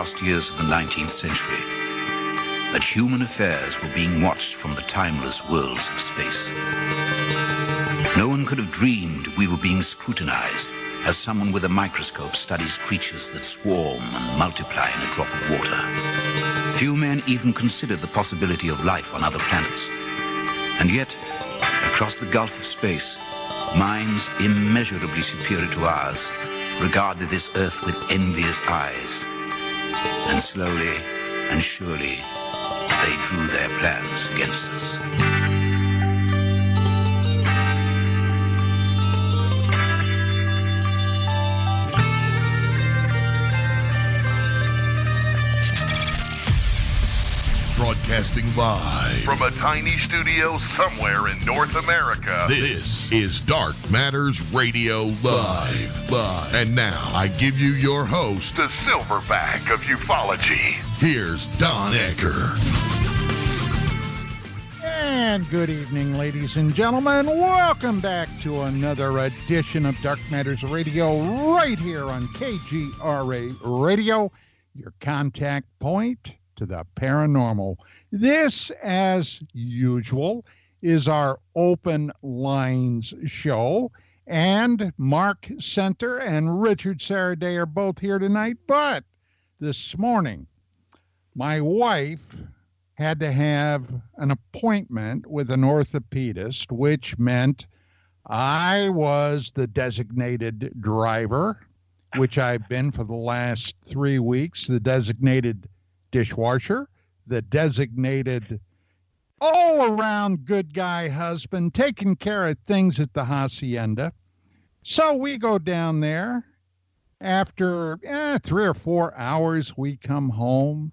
last years of the 19th century, that human affairs were being watched from the timeless worlds of space. No one could have dreamed we were being scrutinized as someone with a microscope studies creatures that swarm and multiply in a drop of water. Few men even considered the possibility of life on other planets. And yet, across the gulf of space, minds immeasurably superior to ours regarded this Earth with envious eyes. And slowly and surely, they drew their plans against us. Broadcasting live from a tiny studio somewhere in North America. This is Dark Matters Radio Live. And now I give you your host, the Silverback of ufology. Here's Don Ecker. And good evening, ladies and gentlemen. Welcome back to another edition of Dark Matters Radio right here on KGRA Radio, your contact point to the paranormal. This, as usual, is our open lines show, and Mark Center and Richard Saraday are both here tonight. But this morning, my wife had to have an appointment with an orthopedist, which meant I was the designated driver, which I've been for the last 3 weeks, the designated dishwasher, the designated all-around good guy husband, taking care of things at the hacienda. So we go down there. After 3 or 4 hours, we come home,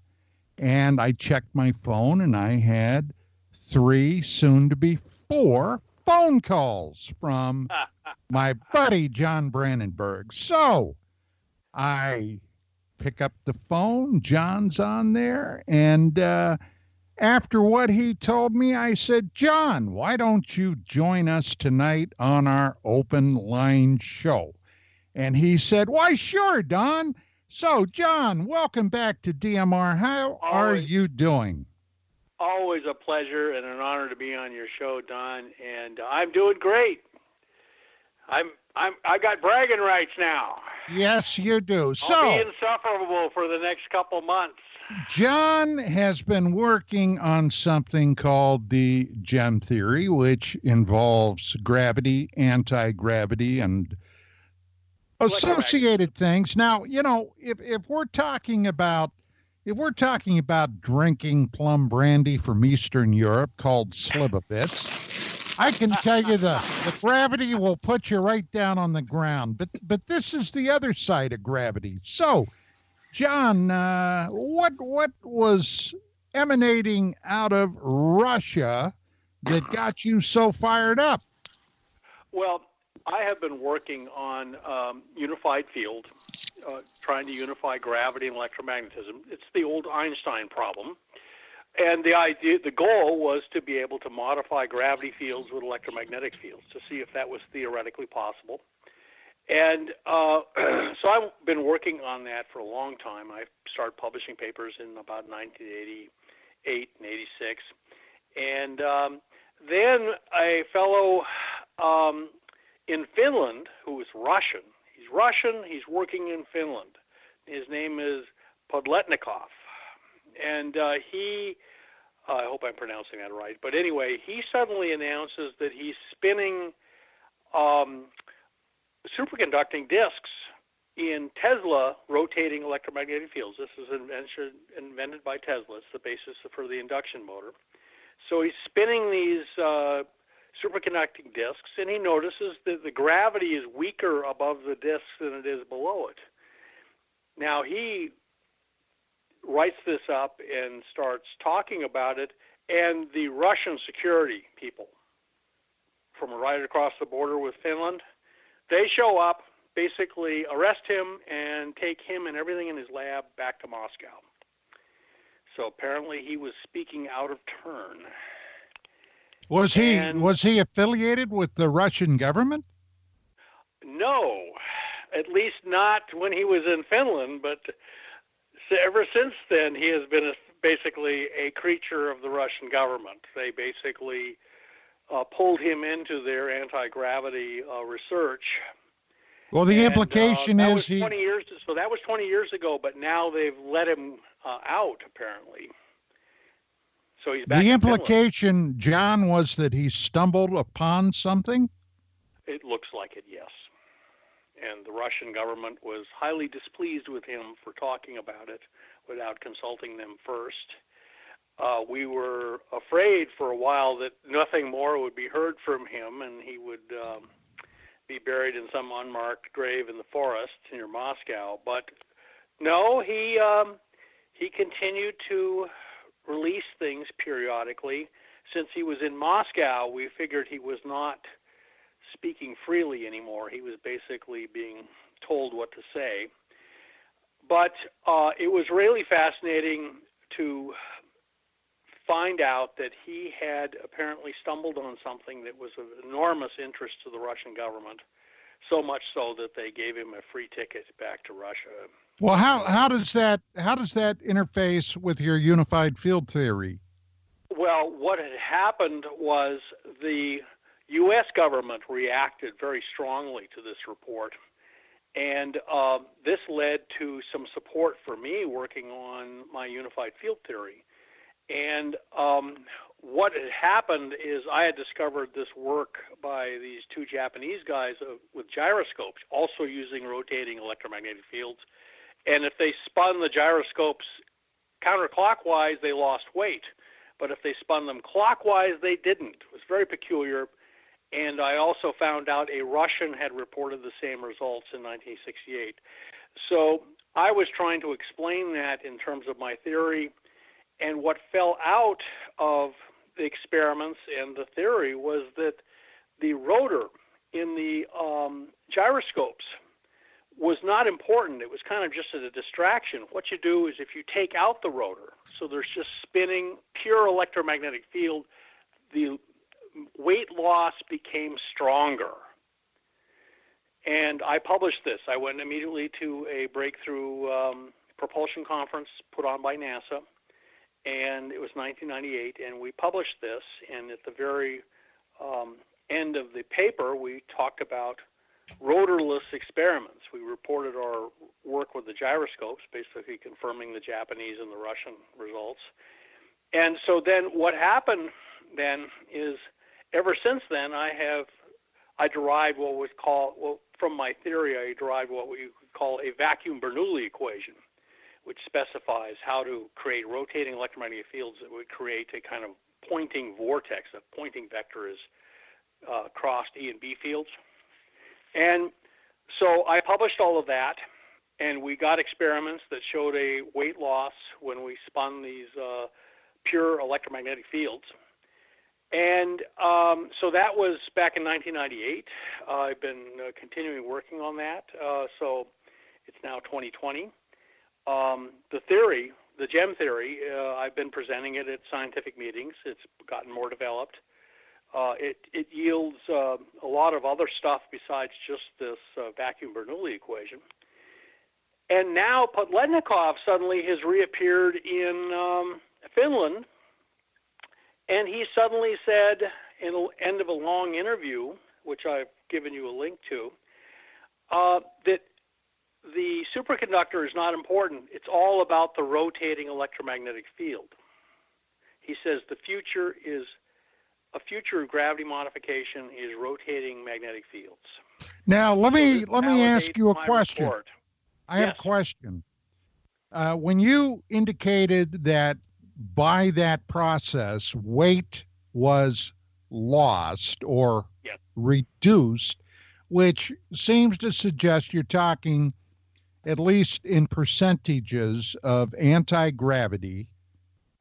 and I checked my phone, and I had 3, soon to be 4, phone calls from my buddy John Brandenburg. So I pick up the phone, John's on there, and after what he told me, I said, John, why don't you join us tonight on our open line show? And he said, why, sure, Don. So, John, welcome back to DMR. How are you doing? Always a pleasure and an honor to be on your show, Don, and I'm doing great. I got bragging rights now. Yes, you do. I'll be insufferable for the next couple months. John has been working on something called the GEM theory, which involves gravity, anti-gravity, and associated things. Now, you know, if we're talking about drinking plum brandy from Eastern Europe called Slivovitz, I can tell you the gravity will put you right down on the ground. But this is the other side of gravity. So, John, what was emanating out of Russia that got you so fired up? Well, I have been working on unified field, trying to unify gravity and electromagnetism. It's the old Einstein problem. And the goal was to be able to modify gravity fields with electromagnetic fields to see if that was theoretically possible. And so I've been working on that for a long time. I started publishing papers in about 1988 and 86. And then a fellow in Finland who is Russian. He's Russian. He's working in Finland. His name is Podletnikov. And he, I hope I'm pronouncing that right, but anyway, he suddenly announces that he's spinning superconducting disks in Tesla rotating electromagnetic fields. This is an invention invented by Tesla. It's the basis for the induction motor. So he's spinning these superconducting disks, and he notices that the gravity is weaker above the disks than it is below it. Now, he writes this up and starts talking about it, and the Russian security people from right across the border with Finland, they show up, basically arrest him, and take him and everything in his lab back to Moscow. So apparently he was speaking out of turn. Was he affiliated with the Russian government? No, at least not when he was in Finland, but ever since then, he has been basically a creature of the Russian government. They basically pulled him into their anti-gravity research. Well, the implication that is was 20 years. So that was 20 years ago, but now they've let him out apparently. So he's back. The in implication, Finland. John, was that he stumbled upon something? It looks like it, yes. And the Russian government was highly displeased with him for talking about it without consulting them first. We were afraid for a while that nothing more would be heard from him, and he would be buried in some unmarked grave in the forest near Moscow. But no, he continued to release things periodically. Since he was in Moscow, we figured he was not speaking freely anymore. He was basically being told what to say. But it was really fascinating to find out that he had apparently stumbled on something that was of enormous interest to the Russian government, so much so that they gave him a free ticket back to Russia. Well, how does that interface with your unified field theory? Well, what had happened was the U.S. government reacted very strongly to this report, and this led to some support for me working on my unified field theory. And what had happened is I had discovered this work by these two Japanese guys with gyroscopes, also using rotating electromagnetic fields. And if they spun the gyroscopes counterclockwise, they lost weight. But if they spun them clockwise, they didn't. It was very peculiar. And I also found out a Russian had reported the same results in 1968. So I was trying to explain that in terms of my theory. And what fell out of the experiments and the theory was that the rotor in the gyroscopes was not important. It was kind of just a distraction. What you do is if you take out the rotor, so there's just spinning, pure electromagnetic field, the weight loss became stronger. And I published this. I went immediately to a breakthrough propulsion conference put on by NASA, and it was 1998, and we published this. And at the very end of the paper, we talked about rotorless experiments. We reported our work with the gyroscopes, basically confirming the Japanese and the Russian results. And so then what happened then is, ever since then, I derived what was called, well, from my theory, I derived what we would call a vacuum Bernoulli equation, which specifies how to create rotating electromagnetic fields that would create a kind of pointing vortex. A pointing vector is crossed E and B fields. And so I published all of that, and we got experiments that showed a weight loss when we spun these pure electromagnetic fields. And so that was back in 1998. I've been continuing working on that. So it's now 2020. The theory, the GEM theory, I've been presenting it at scientific meetings. It's gotten more developed. It yields a lot of other stuff besides just this vacuum Bernoulli equation. And now Podletnikov suddenly has reappeared in Finland, and he suddenly said, in the end of a long interview, which I've given you a link to, that the superconductor is not important. It's all about the rotating electromagnetic field. He says the future of gravity modification is rotating magnetic fields. Now, let me ask you a question. Report. I have a question. When you indicated that by that process, weight was lost or reduced, which seems to suggest you're talking at least in percentages of anti-gravity.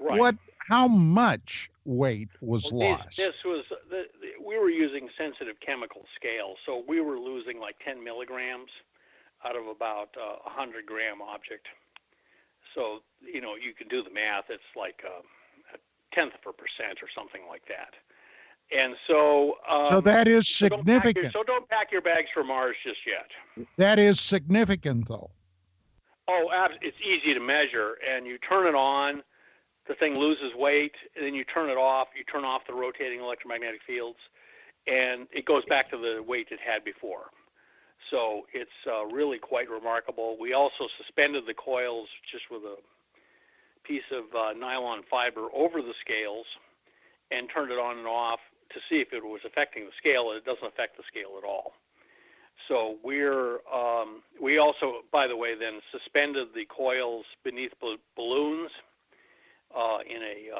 Right. How much weight was lost? We were using sensitive chemical scales, so we were losing like 10 milligrams out of about a 100-gram object. So, you can do the math. It's like a tenth of a percent or something like that. And so... so that is significant. So don't pack your bags for Mars just yet. That is significant, though. It's easy to measure, and you turn it on, the thing loses weight, and then you turn it off. You turn off the rotating electromagnetic fields, and it goes back to the weight it had before. So it's really quite remarkable. We also suspended the coils just with a piece of nylon fiber over the scales and turned it on and off to see if it was affecting the scale, and it doesn't affect the scale at all. So we also, by the way, then suspended the coils beneath balloons in a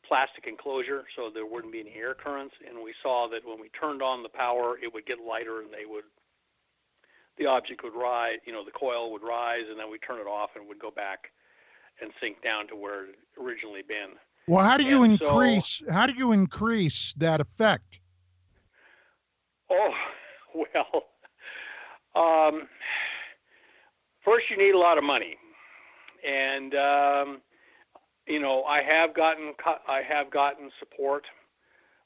plastic enclosure so there wouldn't be any air currents. And we saw that when we turned on the power, it would get lighter, and the object would rise, the coil would rise, and then we turn it off and it would go back and sink down to where it had originally been. Well, how do you increase that effect? Oh, well, first you need a lot of money, and I have gotten support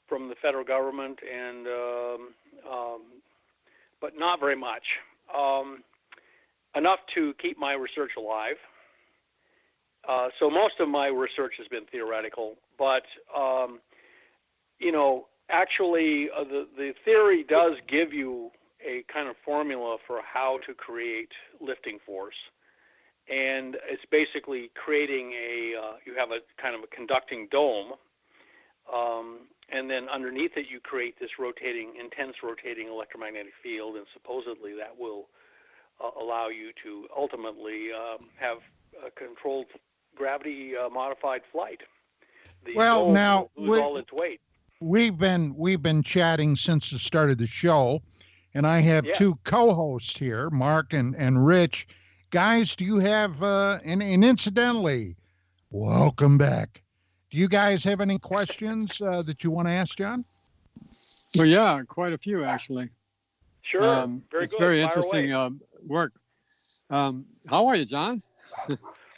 from the federal government, and but not very much, enough to keep my research alive. So most of my research has been theoretical, but actually the theory does give you a kind of formula for how to create lifting force, and it's basically creating you have a kind of a conducting dome, and then underneath it you create this intense rotating electromagnetic field, and supposedly that will allow you to ultimately have a controlled gravity modified flight. The dome will lose all its weight. We've been chatting since the start of the show, and I have two co-hosts here, Mark and Rich. Guys, do you have and incidentally, welcome back. Do you guys have any questions that you want to ask John? Well, yeah, quite a few actually. Sure, very it's good. Very Fire interesting work. How are you, John?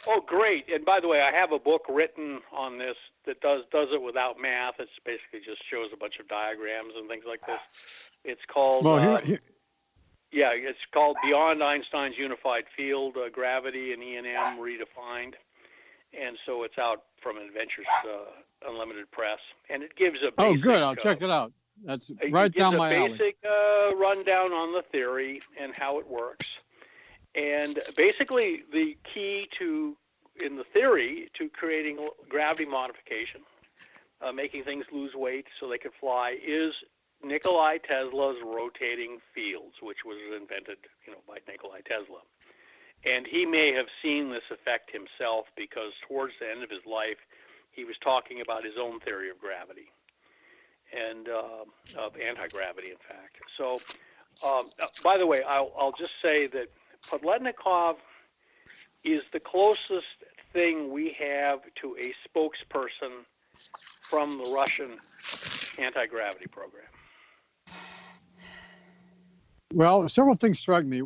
Oh, great. And by the way, I have a book written on this that does it without math. It's basically just shows a bunch of diagrams and things like this. It's called it's called Beyond Einstein's Unified Field, Gravity and E&M Redefined. And so it's out from Adventures Unlimited Press, and it gives a basic, oh, good. I'll check it out. That's right down my alley. It gives a basic rundown on the theory and how it works. And basically, the key in the theory to creating gravity modification, making things lose weight so they could fly, is Nikolai Tesla's rotating fields, which was invented, by Nikolai Tesla. And he may have seen this effect himself because towards the end of his life, he was talking about his own theory of gravity and of anti-gravity, in fact. So, by the way, I'll just say that Podletnikov is the closest thing we have to a spokesperson from the Russian anti-gravity program. Well, several things strike me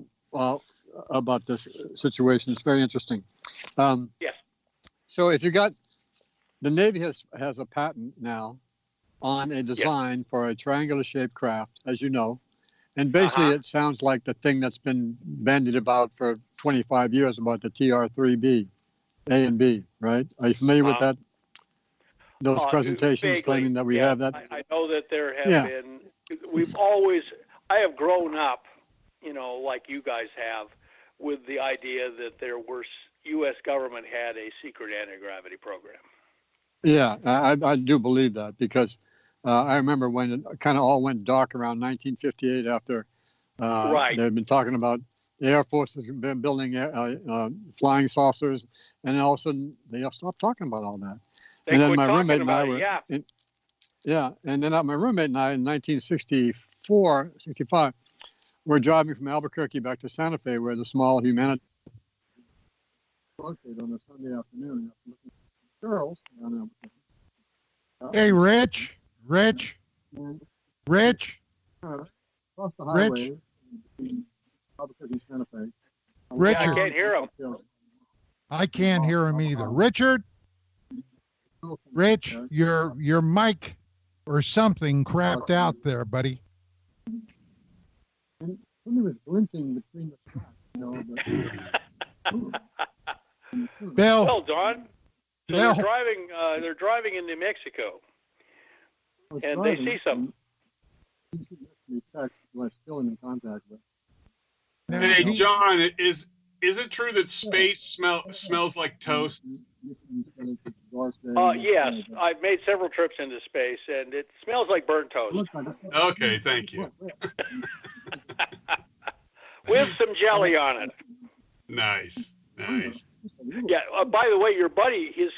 about this situation. It's very interesting. Yes. So if the Navy has a patent now on a design for a triangular-shaped craft, as you know. And basically, it sounds like the thing that's been bandied about for 25 years about the TR-3B, A and B, right? Are you familiar with that? Those presentations vaguely, claiming that we have that? I know that there have been. I have grown up, like you guys have, with the idea that U.S. government had a secret anti-gravity program. Yeah, I do believe that because I remember when it kind of all went dark around 1958 after they'd been talking about the Air Force has been building flying saucers, and all of a sudden they stopped talking about all that. And then my roommate and I were, and then my roommate and I in 1964, 65, we're driving from Albuquerque back to Santa Fe, where the small humanitarian located on a Sunday afternoon. Girls. Hey, Rich. Across the highway. Albuquerque, Santa Fe. Richard. I can't hear him. I can't hear him either. Richard. Rich, your mic or something crapped out there, buddy. And something was glinting between the tracks, Bill. Well, Don, so Bill. they're driving into Mexico, and they see something. Was still in contact with. Hey, John, is it true that space smells like toast? Yes, I've made several trips into space, and it smells like burnt toast. Okay, thank you. With some jelly on it. Nice. Yeah. By the way, your buddy, his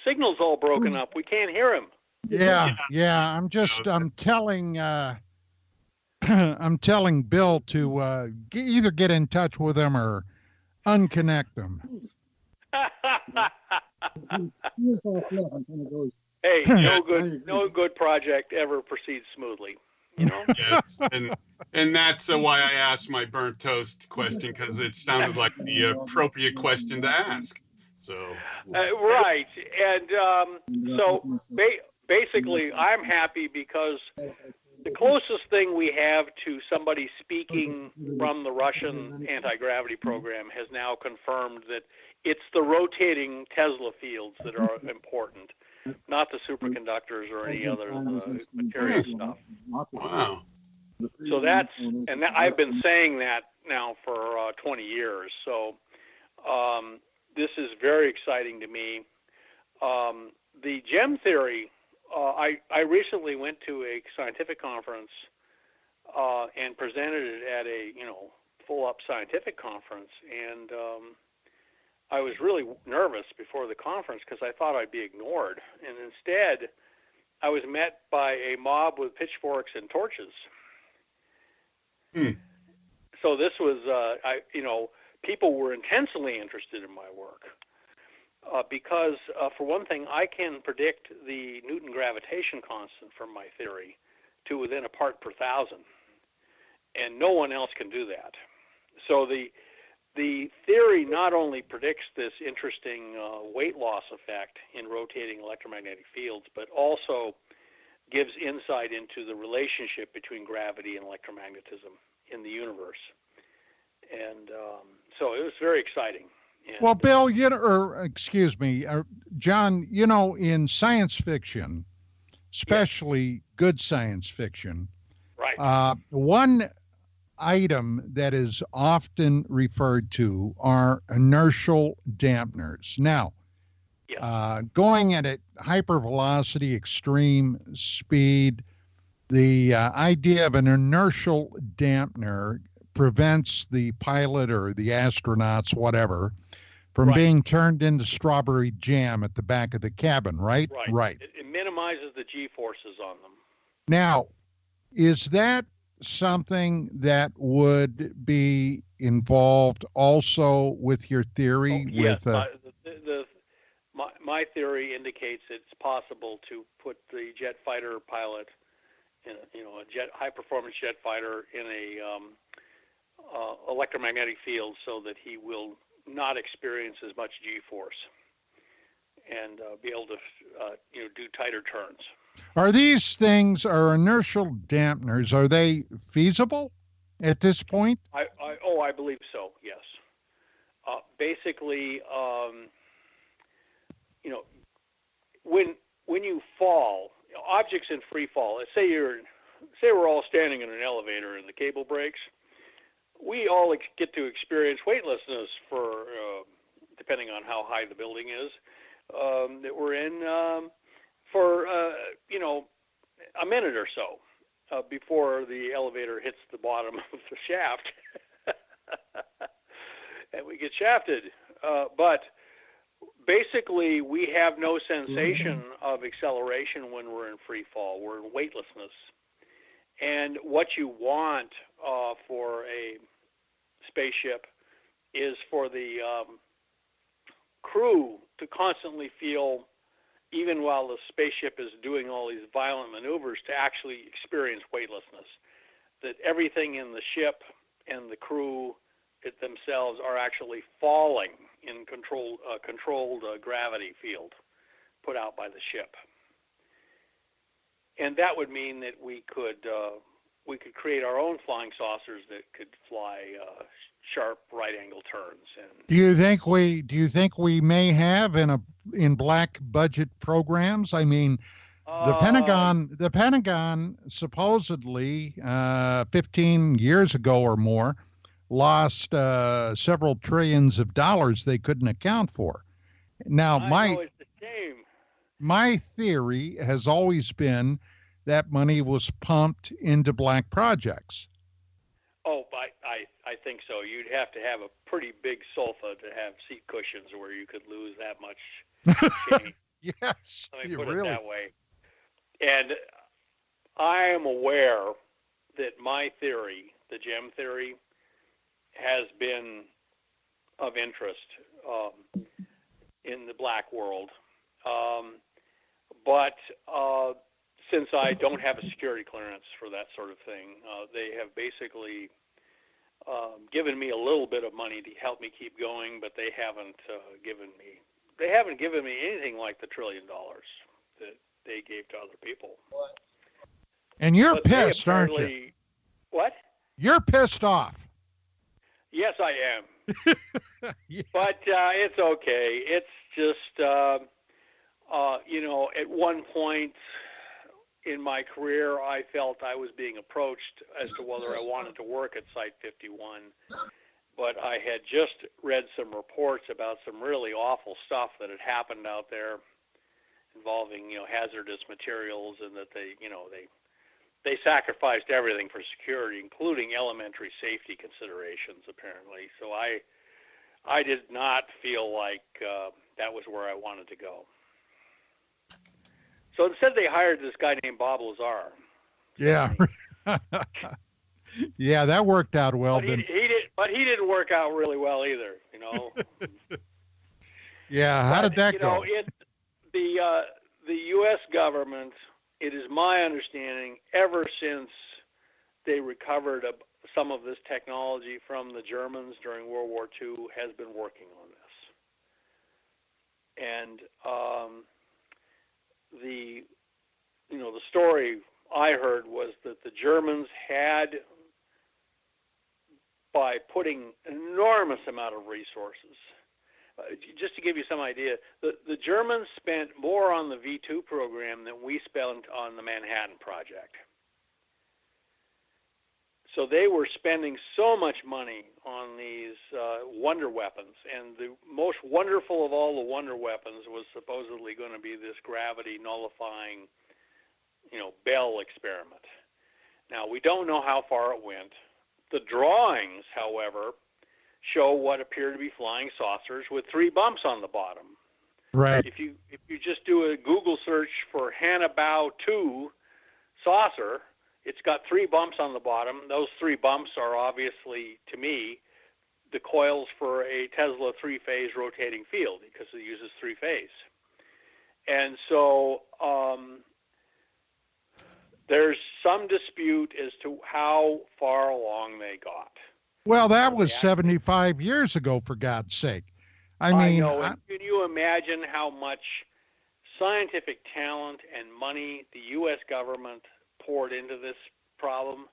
signal's all broken up. We can't hear him. Yeah. I'm telling I'm telling Bill to either get in touch with him or unconnect them. Hey, no good project ever proceeds smoothly. You know? Yes, and that's why I asked my burnt toast question, because it sounded like the appropriate question to ask. So right, and so basically, I'm happy because the closest thing we have to somebody speaking from the Russian anti-gravity program has now confirmed that it's the rotating Tesla fields that are important, not the superconductors or any other material stuff. Wow. So I've been saying that now for 20 years. So this is very exciting to me. The gem theory, I recently went to a scientific conference and presented it at a full-up scientific conference, and I was really nervous before the conference because I thought I'd be ignored, and instead I was met by a mob with pitchforks and torches. So this was, people were intensely interested in my work because, for one thing, I can predict the Newton gravitation constant from my theory to within a part per thousand, and no one else can do that. So the theory not only predicts this interesting weight loss effect in rotating electromagnetic fields, but also gives insight into the relationship between gravity and electromagnetism in the universe. And so it was very exciting. And, well, Bill, John, in science fiction, especially good science fiction, right. One item that is often referred to are inertial dampeners. Now, going at it hypervelocity, extreme speed, the idea of an inertial dampener prevents the pilot or the astronauts, whatever, from being turned into strawberry jam at the back of the cabin, right? Right. It minimizes the G-forces on them. Now, is that something that would be involved also with your theory? Yes. My theory indicates it's possible to put the jet fighter pilot in a high-performance jet fighter in a electromagnetic field so that he will not experience as much G-force and be able to do tighter turns. Are these things, are inertial dampeners, are they feasible at this point? I believe so, yes. Basically, when you fall, objects in free fall, say we're all standing in an elevator and the cable breaks, we all get to experience weightlessness for, depending on how high the building is that we're in, for a minute or so before the elevator hits the bottom of the shaft, and we get shafted. But basically, we have no sensation of acceleration when we're in free fall. We're in weightlessness. And what you want for a spaceship is for the crew to constantly feel, even while the spaceship is doing all these violent maneuvers, to actually experience weightlessness. That everything in the ship and the crew themselves are actually falling in controlled gravity field put out by the ship. And that would mean that we could we could create our own flying saucers that could fly sharp right-angle turns. And Do you think we may have in black budget programs? I mean, the Pentagon supposedly 15 years ago or more lost several trillions of dollars they couldn't account for. Now, it's the same. My theory has always been that money was pumped into black projects. Oh, I think so. You'd have to have a pretty big sofa to have seat cushions where you could lose that much change. Yes, Let me put it that way. And I am aware that my theory, the gem theory, has been of interest in the black world. But since I don't have a security clearance for that sort of thing, they have basically given me a little bit of money to help me keep going, but they haven't given me anything like the $1 trillion that they gave to other people. And you're pissed, aren't you? What? You're pissed off. Yes, I am. Yeah. But it's okay. It's just, at one point in my career, I felt I was being approached as to whether I wanted to work at Site 51. But I had just read some reports about some really awful stuff that had happened out there involving, hazardous materials, and that they sacrificed everything for security, including elementary safety considerations, apparently. So I did not feel like that was where I wanted to go. So instead, they hired this guy named Bob Lazar. Yeah. Yeah, that worked out well. But he didn't work out really well either, Yeah, how did that go? The U.S. government, it is my understanding, ever since they recovered some of this technology from the Germans during World War II, has been working on this. And the story I heard was that the Germans had, by putting enormous amount of resources, just to give you some idea, the Germans spent more on the V2 program than we spent on the Manhattan Project. So they were spending so much money on these wonder weapons, and the most wonderful of all the wonder weapons was supposedly going to be this gravity nullifying, Bell experiment. Now, we don't know how far it went. The drawings, however, show what appear to be flying saucers with 3 bumps on the bottom. Right. If you just do a Google search for Hannibal 2 saucer, it's got 3 bumps on the bottom. Those 3 bumps are obviously, to me, the coils for a Tesla 3-phase rotating field, because it uses 3-phase. And so there's some dispute as to how far along they got. Well, that was 75 years ago, for God's sake. I know. Can you imagine how much scientific talent and money the U.S. government poured into this problem?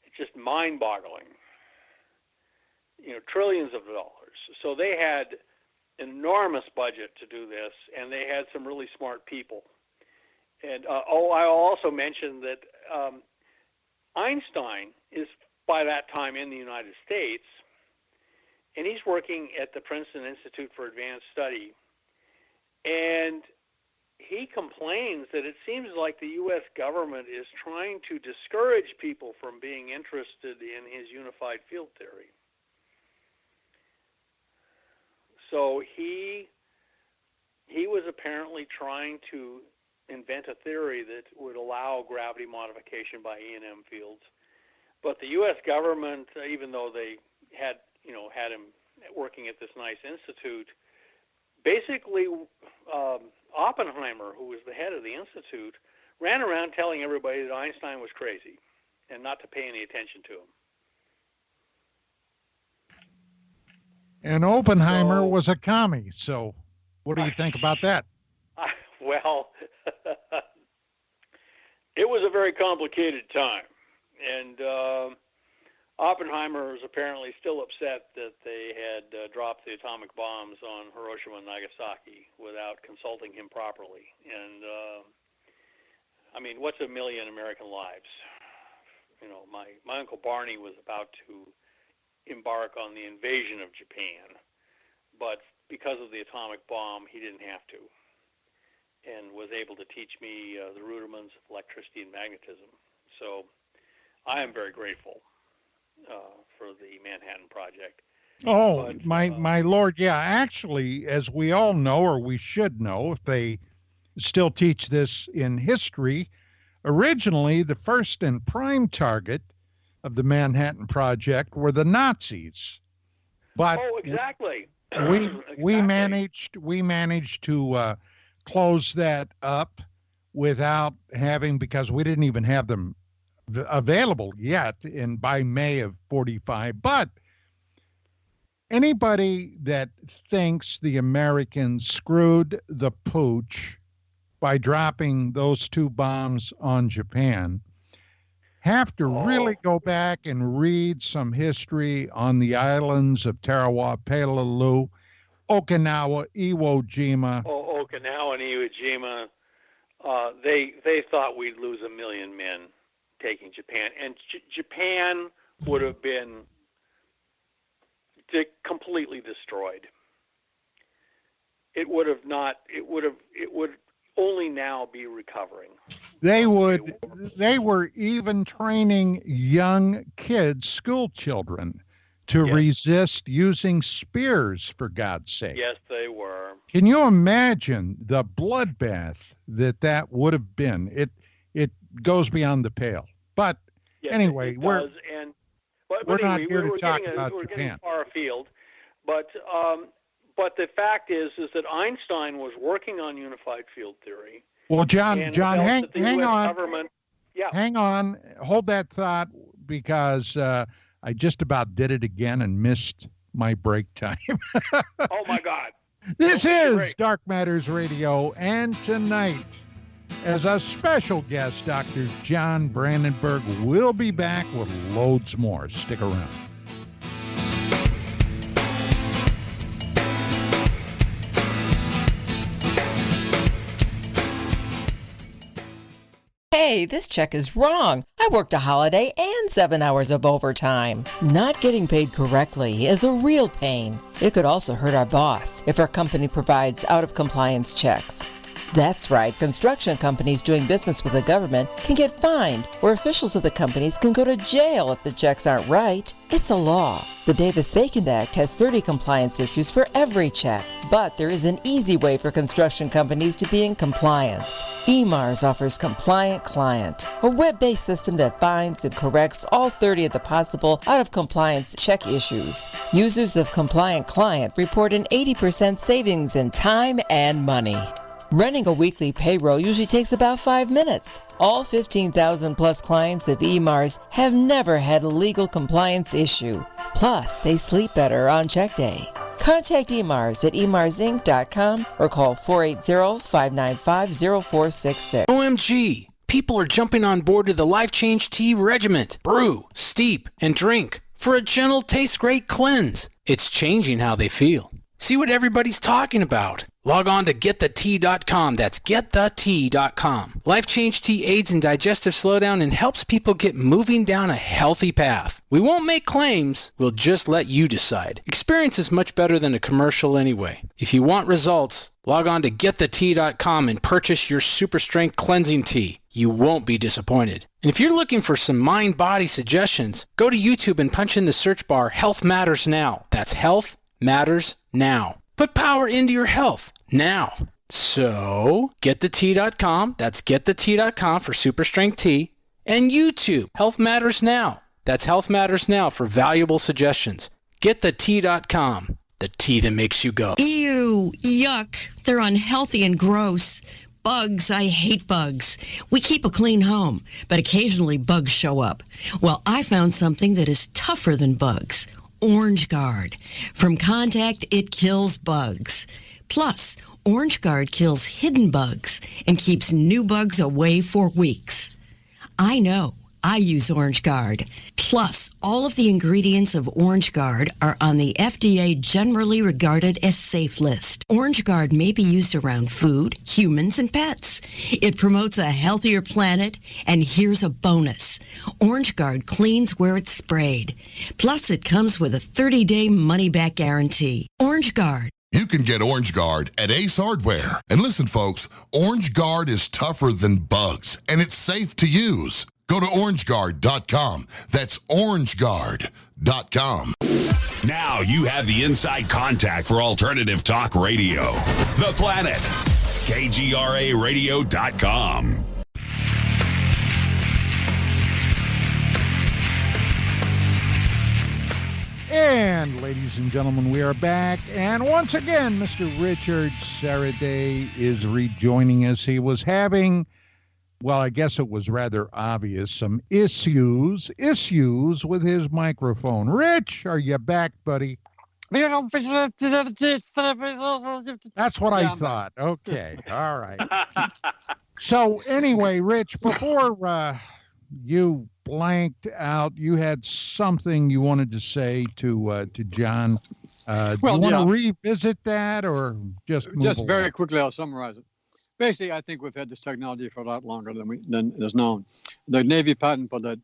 It's just mind-boggling. Trillions of dollars. So they had an enormous budget to do this, and they had some really smart people. And I'll also mention that Einstein is by that time in the United States, and he's working at the Princeton Institute for Advanced Study. And he complains that it seems like the U.S. government is trying to discourage people from being interested in his unified field theory. So he was apparently trying to invent a theory that would allow gravity modification by E&M fields. But the U.S. government, even though they had him working at this nice institute, basically Oppenheimer, who was the head of the institute, ran around telling everybody that Einstein was crazy and not to pay any attention to him. And Oppenheimer was a commie, so what do you think about that? Well, it was a very complicated time. And Oppenheimer was apparently still upset that they had dropped the atomic bombs on Hiroshima and Nagasaki without consulting him properly. And, I mean, what's 1 million American lives? You know, my Uncle Barney was about to embark on the invasion of Japan, but because of the atomic bomb, he didn't have to, and was able to teach me the rudiments of electricity and magnetism. So I am very grateful for the Manhattan Project. Oh, But, my Lord, yeah. Actually, as we all know, or we should know, if they still teach this in history, originally the first and prime target of the Manhattan Project were the Nazis. But exactly. we managed to close that up without having, because we didn't even have them available yet by May of 45. But anybody that thinks the Americans screwed the pooch by dropping those 2 bombs on Japan have to really go back and read some history on the islands of Tarawa, Peleliu, Okinawa, Iwo Jima. Okinawa and Iwo Jima, they thought we'd lose 1 million men taking Japan, and Japan would have been completely destroyed. It would only now be recovering. They were even training young kids, school children, to resist using spears, for God's sake. Yes, they were. Can you imagine the bloodbath that would have been? It goes beyond the pale. But anyway, we're not here to talk about Japan. We're getting far afield. But the fact is that Einstein was working on unified field theory. Well, John, hang on. Yeah. Hang on. Hold that thought, because I just about did it again and missed my break time. Oh, my God. This is Dark Matters Radio, and tonight, as a special guest, Dr. John Brandenburg will be back with loads more. Stick around. Hey, this check is wrong. I worked a holiday and 7 hours of overtime. Not getting paid correctly is a real pain. It could also hurt our boss if our company provides out-of-compliance checks. That's right, construction companies doing business with the government can get fined, or officials of the companies can go to jail if the checks aren't right. It's a law. The Davis-Bacon Act has 30 compliance issues for every check, but there is an easy way for construction companies to be in compliance. EMARS offers Compliant Client, a web-based system that finds and corrects all 30 of the possible out-of-compliance check issues. Users of Compliant Client report an 80% savings in time and money. Running a weekly payroll usually takes about 5 minutes. All 15,000 plus clients of EMARS have never had a legal compliance issue. Plus, they sleep better on check day. Contact EMARS at emarsinc.com or call 480-595-0466. OMG! People are jumping on board to the Life Change Tea Regiment. Brew, steep, and drink for a gentle, taste-great cleanse. It's changing how they feel. See what everybody's talking about. Log on to getthetea.com. That's getthetea.com. Life Change Tea aids in digestive slowdown and helps people get moving down a healthy path. We won't make claims. We'll just let you decide. Experience is much better than a commercial anyway. If you want results, log on to getthetea.com and purchase your super strength cleansing tea. You won't be disappointed. And if you're looking for some mind-body suggestions, go to YouTube and punch in the search bar Health Matters Now. That's Health Matters Now. Put power into your health now. So, getthetea.com. That's getthetea.com for super strength tea. And YouTube, Health Matters Now. That's Health Matters Now for valuable suggestions. Getthetea.com. The tea that makes you go. Ew, yuck. They're unhealthy and gross. Bugs, I hate bugs. We keep a clean home, but occasionally bugs show up. Well, I found something that is tougher than bugs. Orange Guard. From contact, it kills bugs. Plus, Orange Guard kills hidden bugs and keeps new bugs away for weeks. I know, I use Orange Guard. Plus, all of the ingredients of Orange Guard are on the FDA generally regarded as safe list. Orange Guard may be used around food, humans, and pets. It promotes a healthier planet, and here's a bonus. Orange Guard cleans where it's sprayed. Plus, it comes with a 30-day money-back guarantee. Orange Guard. You can get Orange Guard at Ace Hardware. And listen, folks, Orange Guard is tougher than bugs, and it's safe to use. Go to orangeguard.com. That's orangeguard.com. Now you have the inside contact for alternative talk radio. The Planet. KGRAradio.com. And ladies and gentlemen, we are back. And once again, Mr. Richard Saraday is rejoining us. He was having, well, I guess it was rather obvious, some issues with his microphone. Rich, are you back, buddy? That's what I thought. Okay. All right. So anyway, Rich, before you blanked out, you had something you wanted to say to John. Do you want to revisit that or just move Just along? very quickly, I'll summarize it. Basically, I think we've had this technology for a lot longer than is known. The Navy patent for the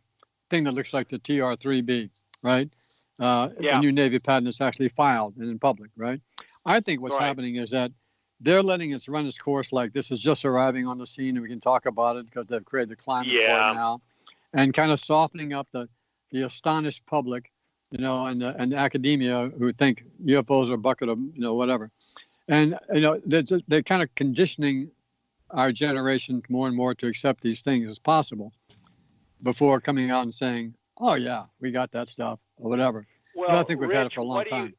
thing that looks like the TR-3B, right? The new Navy patent is actually filed and in public, right? I think what's happening is that they're letting it run its course like this is just arriving on the scene and we can talk about it because they've created the climate for it now. And kind of softening up the astonished public, and the academia who think UFOs are a bucket of, whatever. And, they're kind of conditioning our generation more and more to accept these things as possible before coming out and saying, oh, yeah, we got that stuff or whatever. Well, but I think we've had it for a long time.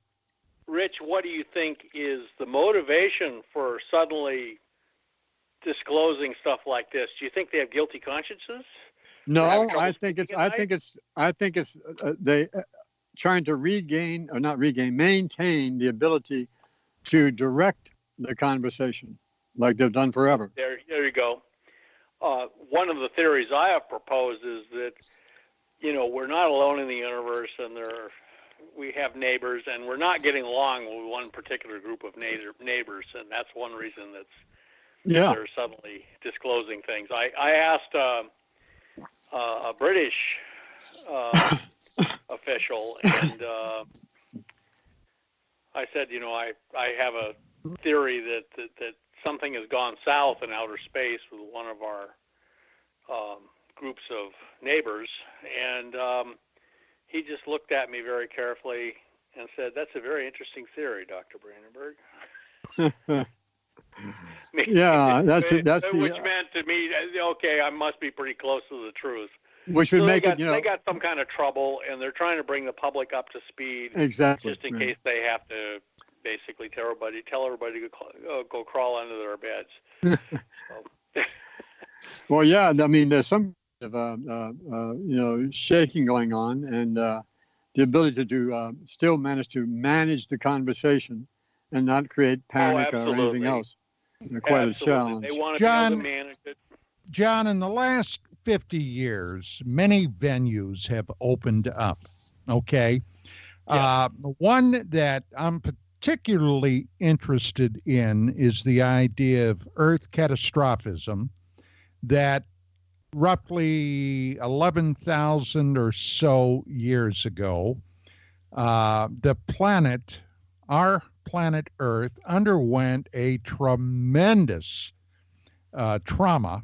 Rich, what do you think is the motivation for suddenly disclosing stuff like this? Do you think they have guilty consciences? No, I think it's they trying to maintain the ability to direct the conversation like they've done forever. There you go. One of the theories I have proposed is that, we're not alone in the universe, and we have neighbors, and we're not getting along with one particular group of neighbors, and that's one reason they're suddenly disclosing things. I asked a British official, and I said, I have a theory that something has gone south in outer space with one of our groups of neighbors, and he just looked at me very carefully and said, "That's a very interesting theory, Dr. Brandenburg." Which meant to me, okay, I must be pretty close to the truth. Which would they got some kind of trouble, and they're trying to bring the public up to speed, exactly, just in case they have to basically tell everybody to go crawl under their beds. Well, yeah, I mean, there's some shaking going on, and the ability to still manage the conversation and not create panic or anything else. Quite a challenge. They want to be able to manage it. John, in the last 50 years, many venues have opened up. Okay. Yeah. One that I'm particularly interested in is the idea of Earth catastrophism, that roughly 11,000 or so years ago, the planet, our planet Earth, underwent a tremendous trauma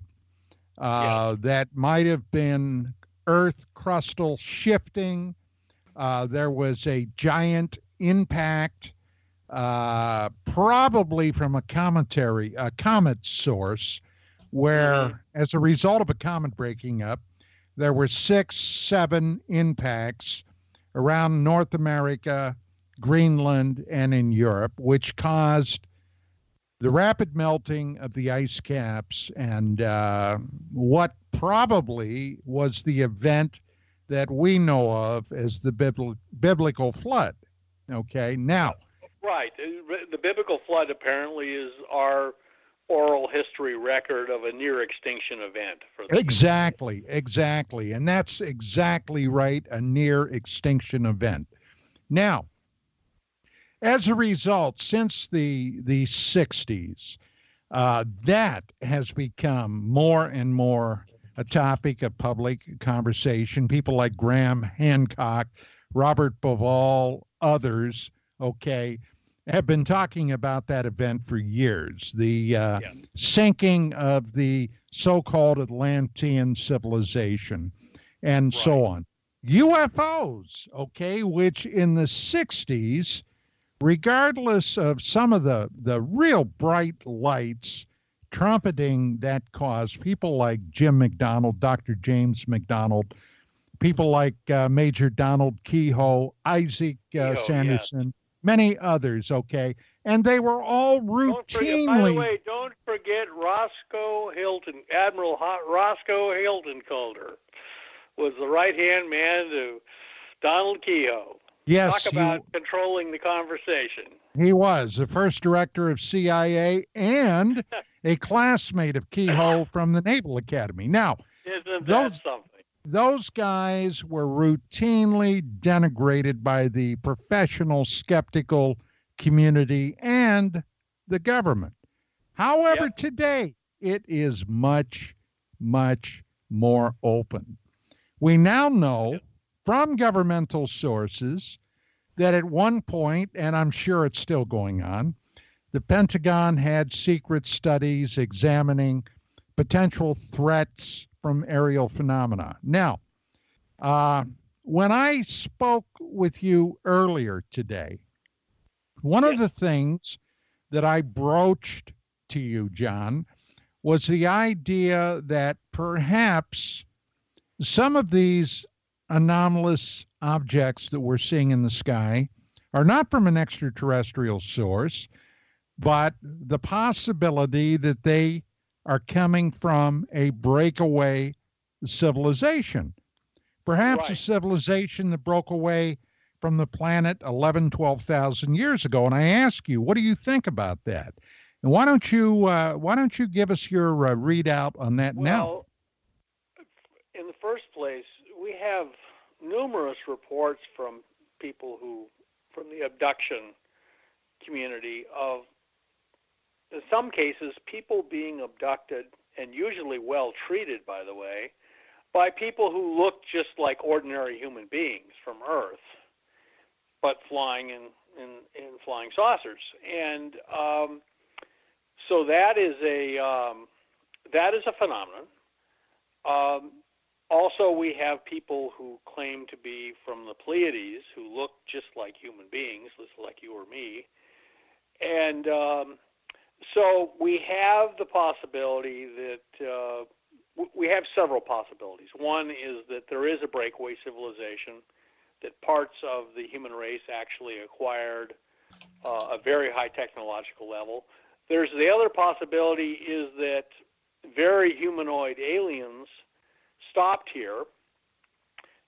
that might have been Earth crustal shifting. There was a giant impact, probably from a comet source, where as a result of a comet breaking up, there were 6-7 impacts around North America, Greenland, and in Europe, which caused the rapid melting of the ice caps and what probably was the event that we know of as the biblical flood. Okay, now. Right. The biblical flood apparently is our oral history record of a near extinction event for the Exactly. And that's exactly right, a near extinction event. Now, as a result, since the 60s, that has become more and more a topic of public conversation. People like Graham Hancock, Robert Bauval, others, have been talking about that event for years. The sinking of the so-called Atlantean civilization and so on. UFOs, which in the 60s, regardless of some of the real bright lights trumpeting that cause, people like Jim McDonald, Dr. James McDonald, people like Major Donald Kehoe, Isaac Sanderson, many others, and they were all routinely... By the way, don't forget Roscoe Hilton, Admiral Roscoe Hilton Calder was the right-hand man to Donald Kehoe. Yes. Talk about controlling the conversation. He was the first director of CIA and a classmate of Kehoe from the Naval Academy. Now, isn't that something? Those guys were routinely denigrated by the professional skeptical community and the government. However, today it is much, much more open. We now know from governmental sources that at one point, and I'm sure it's still going on, the Pentagon had secret studies examining potential threats from aerial phenomena. Now, when I spoke with you earlier today, one of the things that I broached to you, John, was the idea that perhaps some of these anomalous objects that we're seeing in the sky are not from an extraterrestrial source, but the possibility that they are coming from a breakaway civilization. Perhaps a civilization that broke away from the planet 11, 12,000 years ago. And I ask you, what do you think about that? And why don't you give us your readout on that now? Well, in the first place, we have numerous reports from people from the abduction community of, in some cases, people being abducted, and usually well treated, by the way, by people who look just like ordinary human beings from Earth, but flying in flying saucers. And so that is a phenomenon. Also, we have people who claim to be from the Pleiades who look just like human beings, just like you or me. And so we have the possibility that we have several possibilities. One is that there is a breakaway civilization, that parts of the human race actually acquired a very high technological level. There's the other possibility is that very humanoid aliens stopped here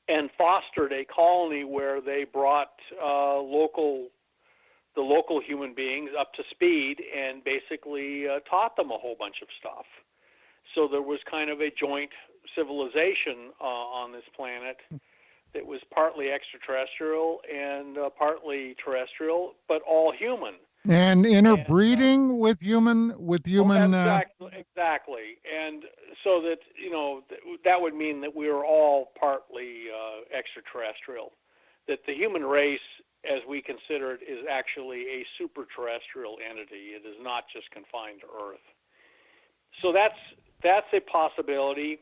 and fostered a colony where they brought the local human beings up to speed and basically taught them a whole bunch of stuff. So there was kind of a joint civilization on this planet that was partly extraterrestrial and partly terrestrial, but all human. And interbreeding with human. Exactly. And so that, that would mean that we are all partly extraterrestrial, that the human race, as we consider it, is actually a super-terrestrial entity. It is not just confined to Earth. So that's a possibility.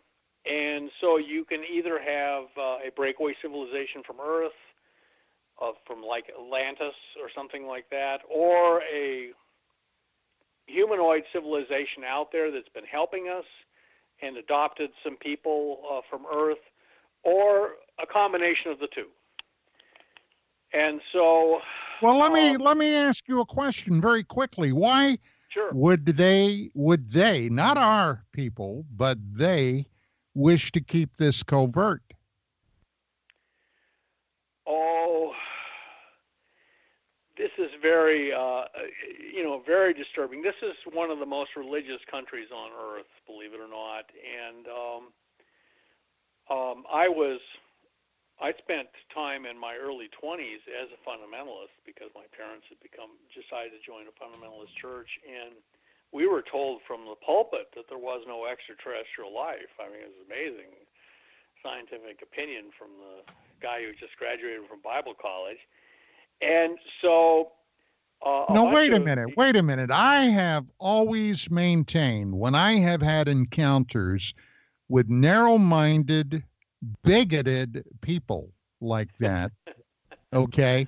And so you can either have a breakaway civilization from Earth, from like Atlantis or something like that, or a humanoid civilization out there that's been helping us and adopted some people from Earth, or a combination of the two. And so, well, let me ask you a question very quickly. Why would they, not our people, but they wish to keep this covert? this is very, very disturbing. This is one of the most religious countries on earth, believe it or not. And I spent time in my early 20s as a fundamentalist because my parents had decided to join a fundamentalist church, and we were told from the pulpit that there was no extraterrestrial life. I mean, it was amazing scientific opinion from the guy who just graduated from Bible college. And so wait a minute. I have always maintained when I have had encounters with narrow-minded, bigoted people like that, okay,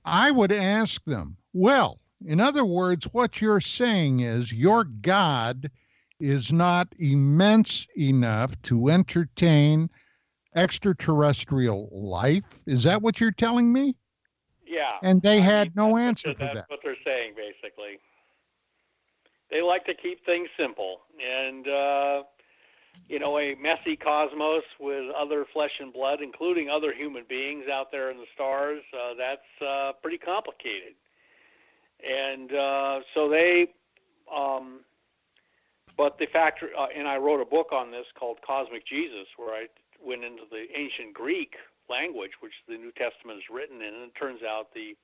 I would ask them, well, in other words, what you're saying is your God is not immense enough to entertain extraterrestrial life. Is that what you're telling me? Yeah. And they had no answer for that. That's what they're saying, basically. They like to keep things simple. And, a messy cosmos with other flesh and blood, including other human beings out there in the stars, that's pretty complicated. And so they, but the fact, and I wrote a book on this called Cosmic Jesus, where I went into the ancient Greek language, which the New Testament is written in, and it turns out the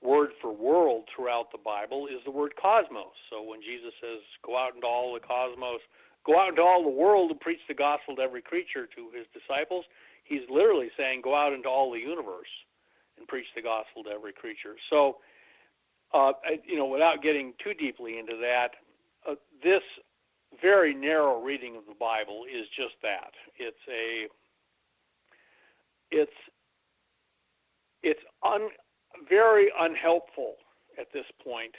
word for world throughout the Bible is the word cosmos. So when Jesus says, go out into all the cosmos, go out into all the world and preach the gospel to every creature to his disciples, he's literally saying, go out into all the universe and preach the gospel to every creature. So, without getting too deeply into that, this very narrow reading of the Bible is just that. It's very unhelpful at this point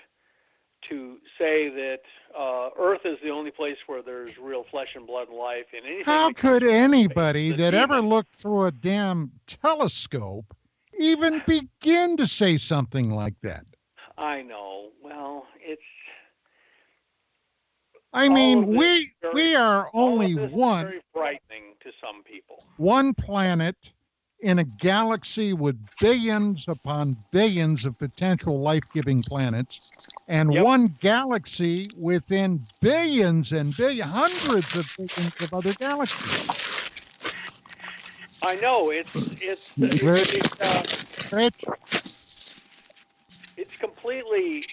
to say that Earth is the only place where there's real flesh and blood and life. And anything. How could anybody that ever looked through a damn telescope even begin to say something like that? I know. Well, it's. I mean, we are only one. Very frightening to some people. One planet in a galaxy with billions upon billions of potential life-giving planets, and one galaxy within billions and hundreds of billions of other galaxies. I know it's completely.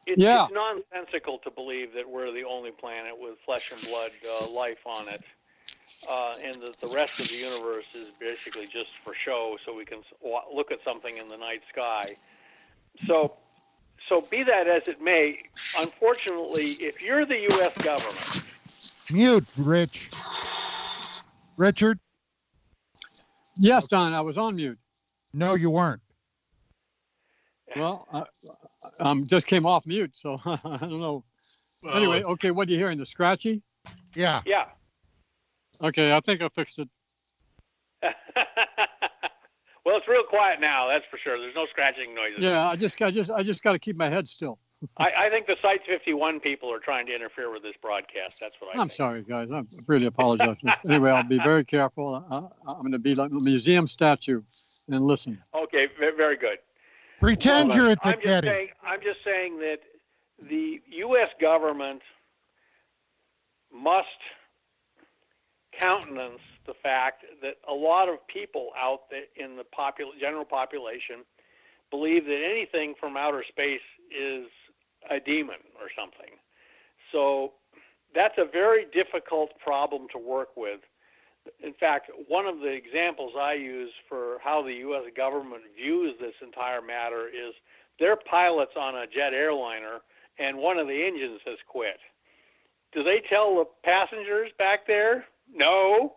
It's nonsensical to believe that we're the only planet with flesh and blood life on it. And that the rest of the universe is basically just for show, so we can look at something in the night sky. So be that as it may, unfortunately, if you're the U.S. government... Mute, Richard? Yes, Don, I was on mute. No, you weren't. Well, I just came off mute, so I don't know. Well, anyway, okay, what are you hearing? The scratchy? Yeah. Yeah. Okay, I think I fixed it. Well, it's real quiet now, that's for sure. There's no scratching noises. Yeah, I just got to keep my head still. I think the Site 51 people are trying to interfere with this broadcast. That's what I think. I'm sorry, guys. I really apologize. Anyway, I'll be very careful. I'm going to be like a museum statue and listen. Okay, very good. Pretend you're at the Getty. I'm just saying that the U.S. government must countenance the fact that a lot of people out there in the general population believe that anything from outer space is a demon or something. So that's a very difficult problem to work with. In fact, one of the examples I use for how the U.S. government views this entire matter is they're pilots on a jet airliner and one of the engines has quit. Do they tell the passengers back there? No.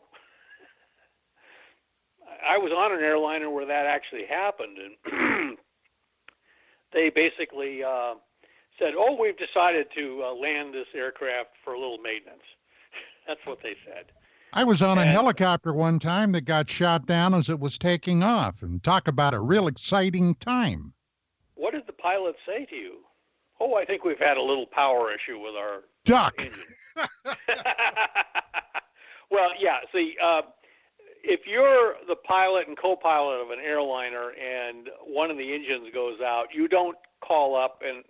I was on an airliner where that actually happened, and they basically said, "Oh, we've decided to land this aircraft for a little maintenance." That's what they said. I was on a helicopter one time that got shot down as it was taking off, and talk about a real exciting time. What did the pilot say to you? Oh, I think we've had a little power issue with our duck engine. Well, yeah, see, if you're the pilot and co-pilot of an airliner and one of the engines goes out, you don't call up and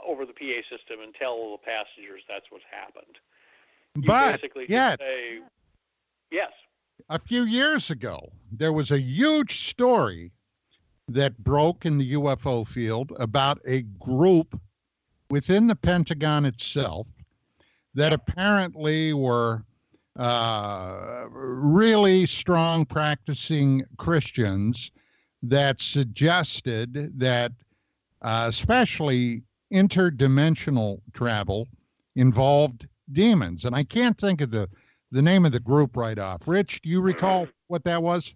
over the PA system and tell the passengers that's what's happened. You But basically yet, just say, yes. a few years ago, there was a huge story that broke in the UFO field about a group within the Pentagon itself that apparently were really strong practicing Christians that suggested that especially interdimensional travel involved demons. And I can't think of the name of the group right off. Rich, do you recall what that was?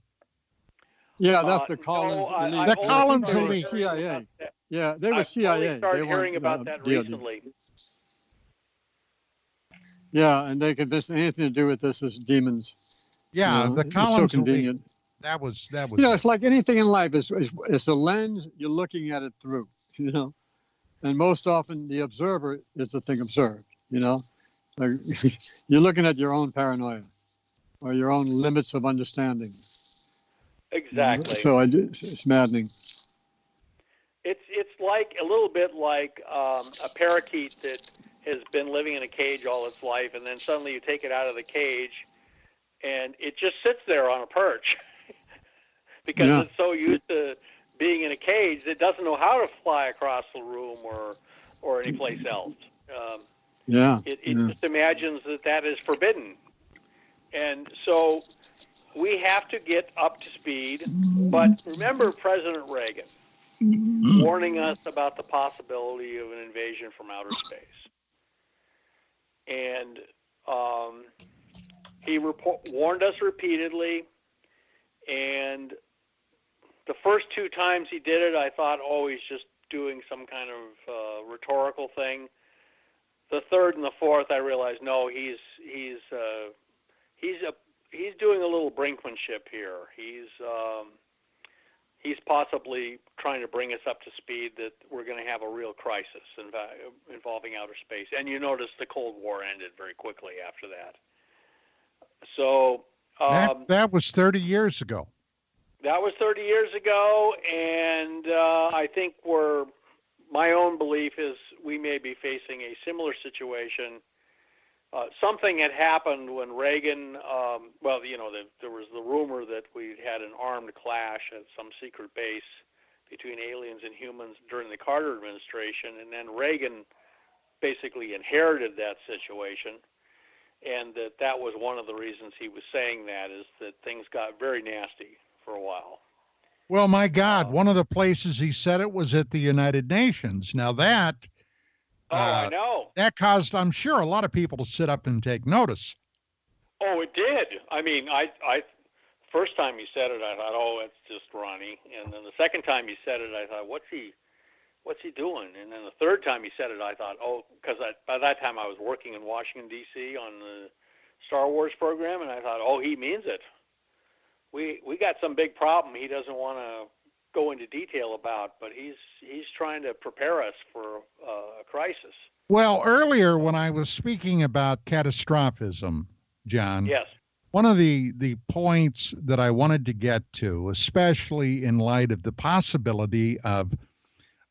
Yeah, that's the Collins Elite. The Collins Elite. CIA. Yeah, they were I've CIA. only started They hearing weren't, about that DoD. recently. Yeah, and they convinced anything to do with this as demons. Yeah, You know, the it's Collins so convenient. Elite. That was. You know, it's like anything in life. It's a lens you're looking at it through. You know, and most often the observer is the thing observed. You know, like, you're looking at your own paranoia or your own limits of understanding. Exactly. So it's maddening. It's like a little bit like a parakeet that has been living in a cage all its life, and then suddenly you take it out of the cage, and it just sits there on a perch because it's so used to being in a cage that it doesn't know how to fly across the room or any place else. It just imagines that is forbidden. And so we have to get up to speed. But remember President Reagan warning us about the possibility of an invasion from outer space. And he warned us repeatedly. And the first two times he did it, I thought, he's just doing some kind of rhetorical thing. The third and the fourth, I realized, no, he's doing a little brinkmanship here. He's possibly trying to bring us up to speed that we're going to have a real crisis involving outer space. And you notice the Cold War ended very quickly after that. So that was 30 years ago. That was 30 years ago, and I think my own belief is we may be facing a similar situation. Something had happened when Reagan, there was the rumor that we had an armed clash at some secret base between aliens and humans during the Carter administration, and then Reagan basically inherited that situation, and that was one of the reasons he was saying that, is that things got very nasty for a while. Well, my God, one of the places he said it was at the United Nations. Now that... I know. That caused, I'm sure, a lot of people to sit up and take notice. Oh, it did. I mean, I first time he said it, I thought, it's just Ronnie. And then the second time he said it, I thought, what's he doing? And then the third time he said it, I thought, because by that time I was working in Washington, D.C. on the Star Wars program, and I thought, he means it. We got some big problem he doesn't want to go into detail about, but he's trying to prepare us for a crisis. Well, earlier when I was speaking about catastrophism, John, yes, one of the points that I wanted to get to, especially in light of the possibility of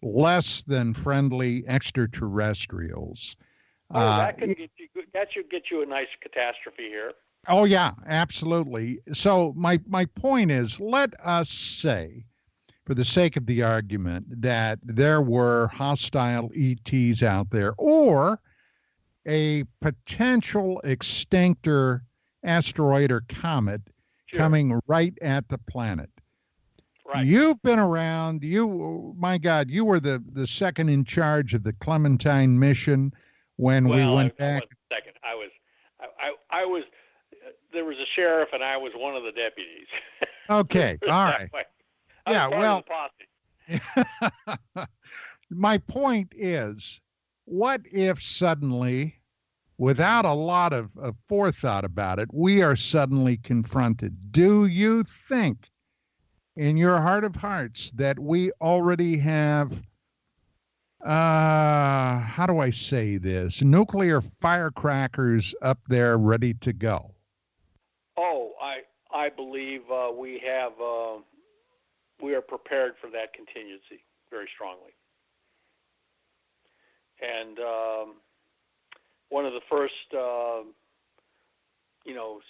less than friendly extraterrestrials. That should get you a nice catastrophe here. Oh yeah, absolutely. So my point is, let us say, for the sake of the argument, that there were hostile ETs out there, or a potential extinctor asteroid or comet coming right at the planet. Right. You've been around. My God, you were the second in charge of the Clementine mission when we went back. I wasn't second. I was. There was a sheriff, and I was one of the deputies. Okay. All right. Yeah, well, my point is, what if suddenly, without a lot of forethought about it, we are suddenly confronted? Do you think, in your heart of hearts, that we already have, how do I say this, nuclear firecrackers up there ready to go? I believe we are prepared for that contingency very strongly. And one of the first,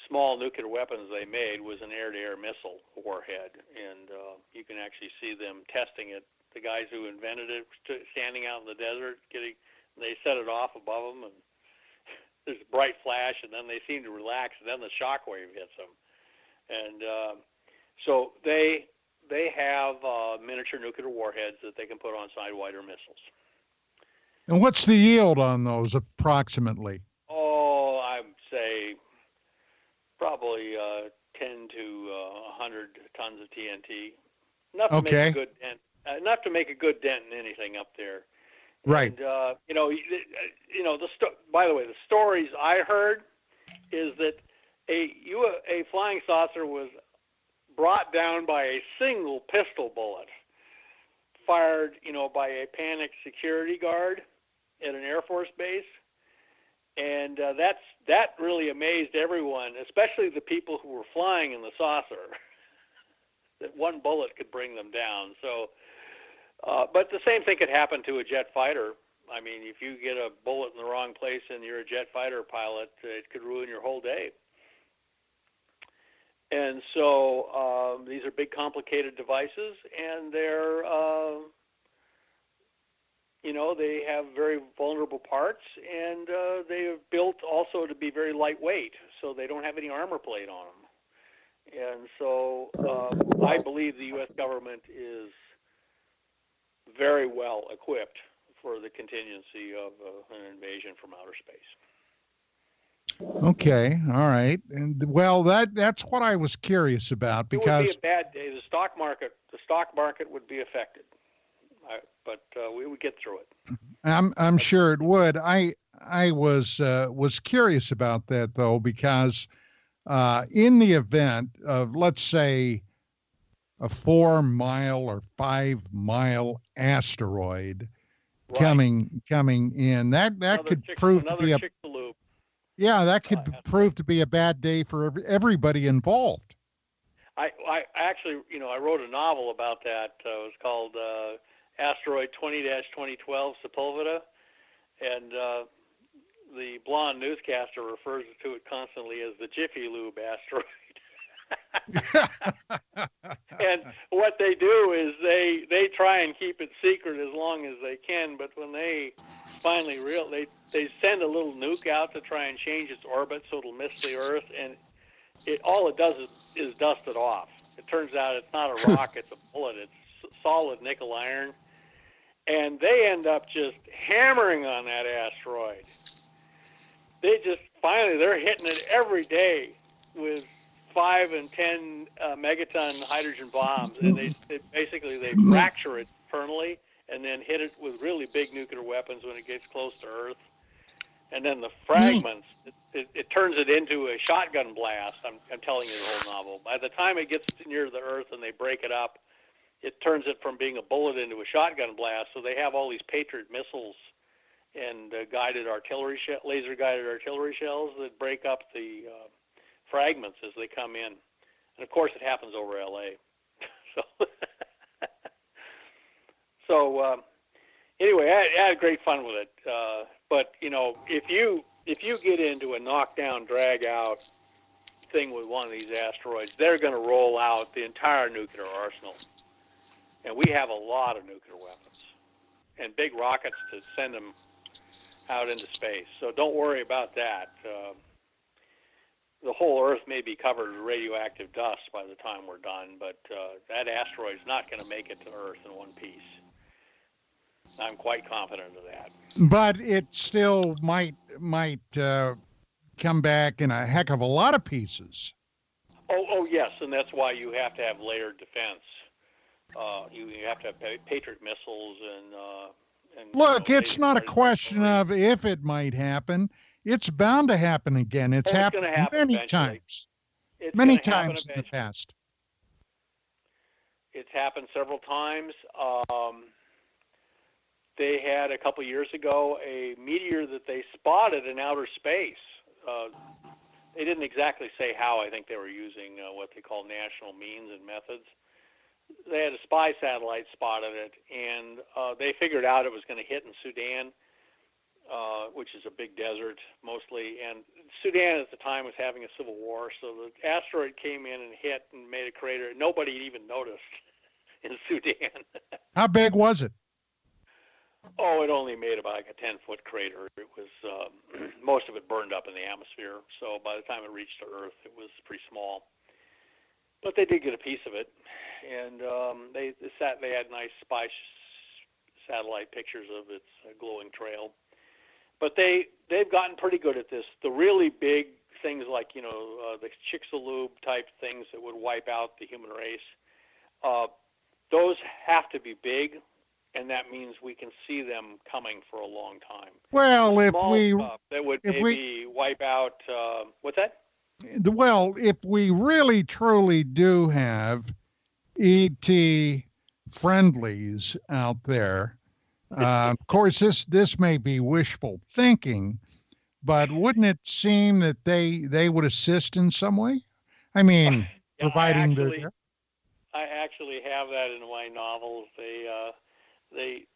small nuclear weapons they made was an air-to-air missile warhead, and you can actually see them testing it. The guys who invented it standing out in the desert, they set it off above them, and there's a bright flash, and then they seem to relax, and then the shockwave hits them. And so they have miniature nuclear warheads that they can put on Sidewinder missiles. And what's the yield on those approximately? Oh, I'd say probably 10 to 100 tons of TNT. Enough to make a good dent. Enough to make a good dent in anything up there. Right. And by the way, the stories I heard is that a flying saucer was brought down by a single pistol bullet fired, by a panicked security guard at an Air Force base. And that really amazed everyone, especially the people who were flying in the saucer, that one bullet could bring them down. So, but the same thing could happen to a jet fighter. I mean, if you get a bullet in the wrong place and you're a jet fighter pilot, it could ruin your whole day. And so these are big, complicated devices, and they're, they have very vulnerable parts, and they are built also to be very lightweight, so they don't have any armor plate on them. And so I believe the U.S. government is very well equipped for the contingency of an invasion from outer space. Okay, all right, and well, that's what I was curious about, because it would be a bad day. The stock market would be affected, but we would get through it. I'm sure it would. I was curious about that though, because in the event of, let's say, a 4-mile or 5-mile asteroid coming in, that could prove to be prove to be a bad day for everybody involved. I actually, I wrote a novel about that. It was called Asteroid 20-2012 Sepulveda, and the blonde newscaster refers to it constantly as the Jiffy Lube asteroid. And what they do is they try and keep it secret as long as they can, but when they finally they send a little nuke out to try and change its orbit so it'll miss the Earth, and all it does is dust it off. It turns out it's not a rock, it's a bullet. It's solid nickel iron. And they end up just hammering on that asteroid. They're hitting it every day with 5 and 10 megaton hydrogen bombs, and they fracture it internally and then hit it with really big nuclear weapons when it gets close to Earth. And then the fragments, it turns it into a shotgun blast. I'm telling you the whole novel. By the time it gets near the Earth and they break it up, it turns it from being a bullet into a shotgun blast. So they have all these Patriot missiles and laser-guided artillery shells that break up the fragments as they come in. And of course, it happens over L.A. So anyway, I had great fun with it. But if you get into a knockdown, drag-out thing with one of these asteroids, they're going to roll out the entire nuclear arsenal. And we have a lot of nuclear weapons and big rockets to send them out into space. So don't worry about that. The whole Earth may be covered with radioactive dust by the time we're done, but that asteroid's not going to make it to Earth in one piece. I'm quite confident of that. But it still might come back in a heck of a lot of pieces. Oh yes, and that's why you have to have layered defense. You have to have Patriot missiles and look, it's not a question of if it might happen. It's bound to happen again. It's happened many times. Many times in the past. It's happened several times. They had a couple years ago a meteor that they spotted in outer space. They didn't exactly say how. I think they were using what they call national means and methods. They had a spy satellite spotted it, and they figured out it was going to hit in Sudan, which is a big desert mostly. And Sudan at the time was having a civil war, so the asteroid came in and hit and made a crater. Nobody even noticed in Sudan. How big was it? Oh, it only made about like a 10-foot crater. It was most of it burned up in the atmosphere. So by the time it reached Earth, it was pretty small. But they did get a piece of it, and they had nice spy satellite pictures of its glowing trail. But they've gotten pretty good at this. The really big things like the Chicxulub type things that would wipe out the human race, those have to be big, and that means we can see them coming for a long time. Well, if Small we stuff that would maybe wipe out what's that? Well, if we really truly do have ET friendlies out there, of course, this may be wishful thinking, but wouldn't it seem that they would assist in some way? I mean, providing I actually have that in my novels. The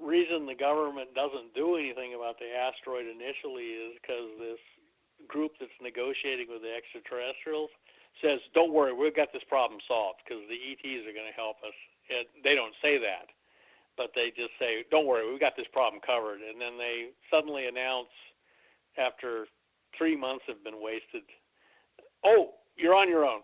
reason the government doesn't do anything about the asteroid initially is because this group that's negotiating with the extraterrestrials says, don't worry, we've got this problem solved because the ETs are going to help us. And they don't say that, but they just say, don't worry, we've got this problem covered. And then they suddenly announce, after 3 months have been wasted, oh, you're on your own.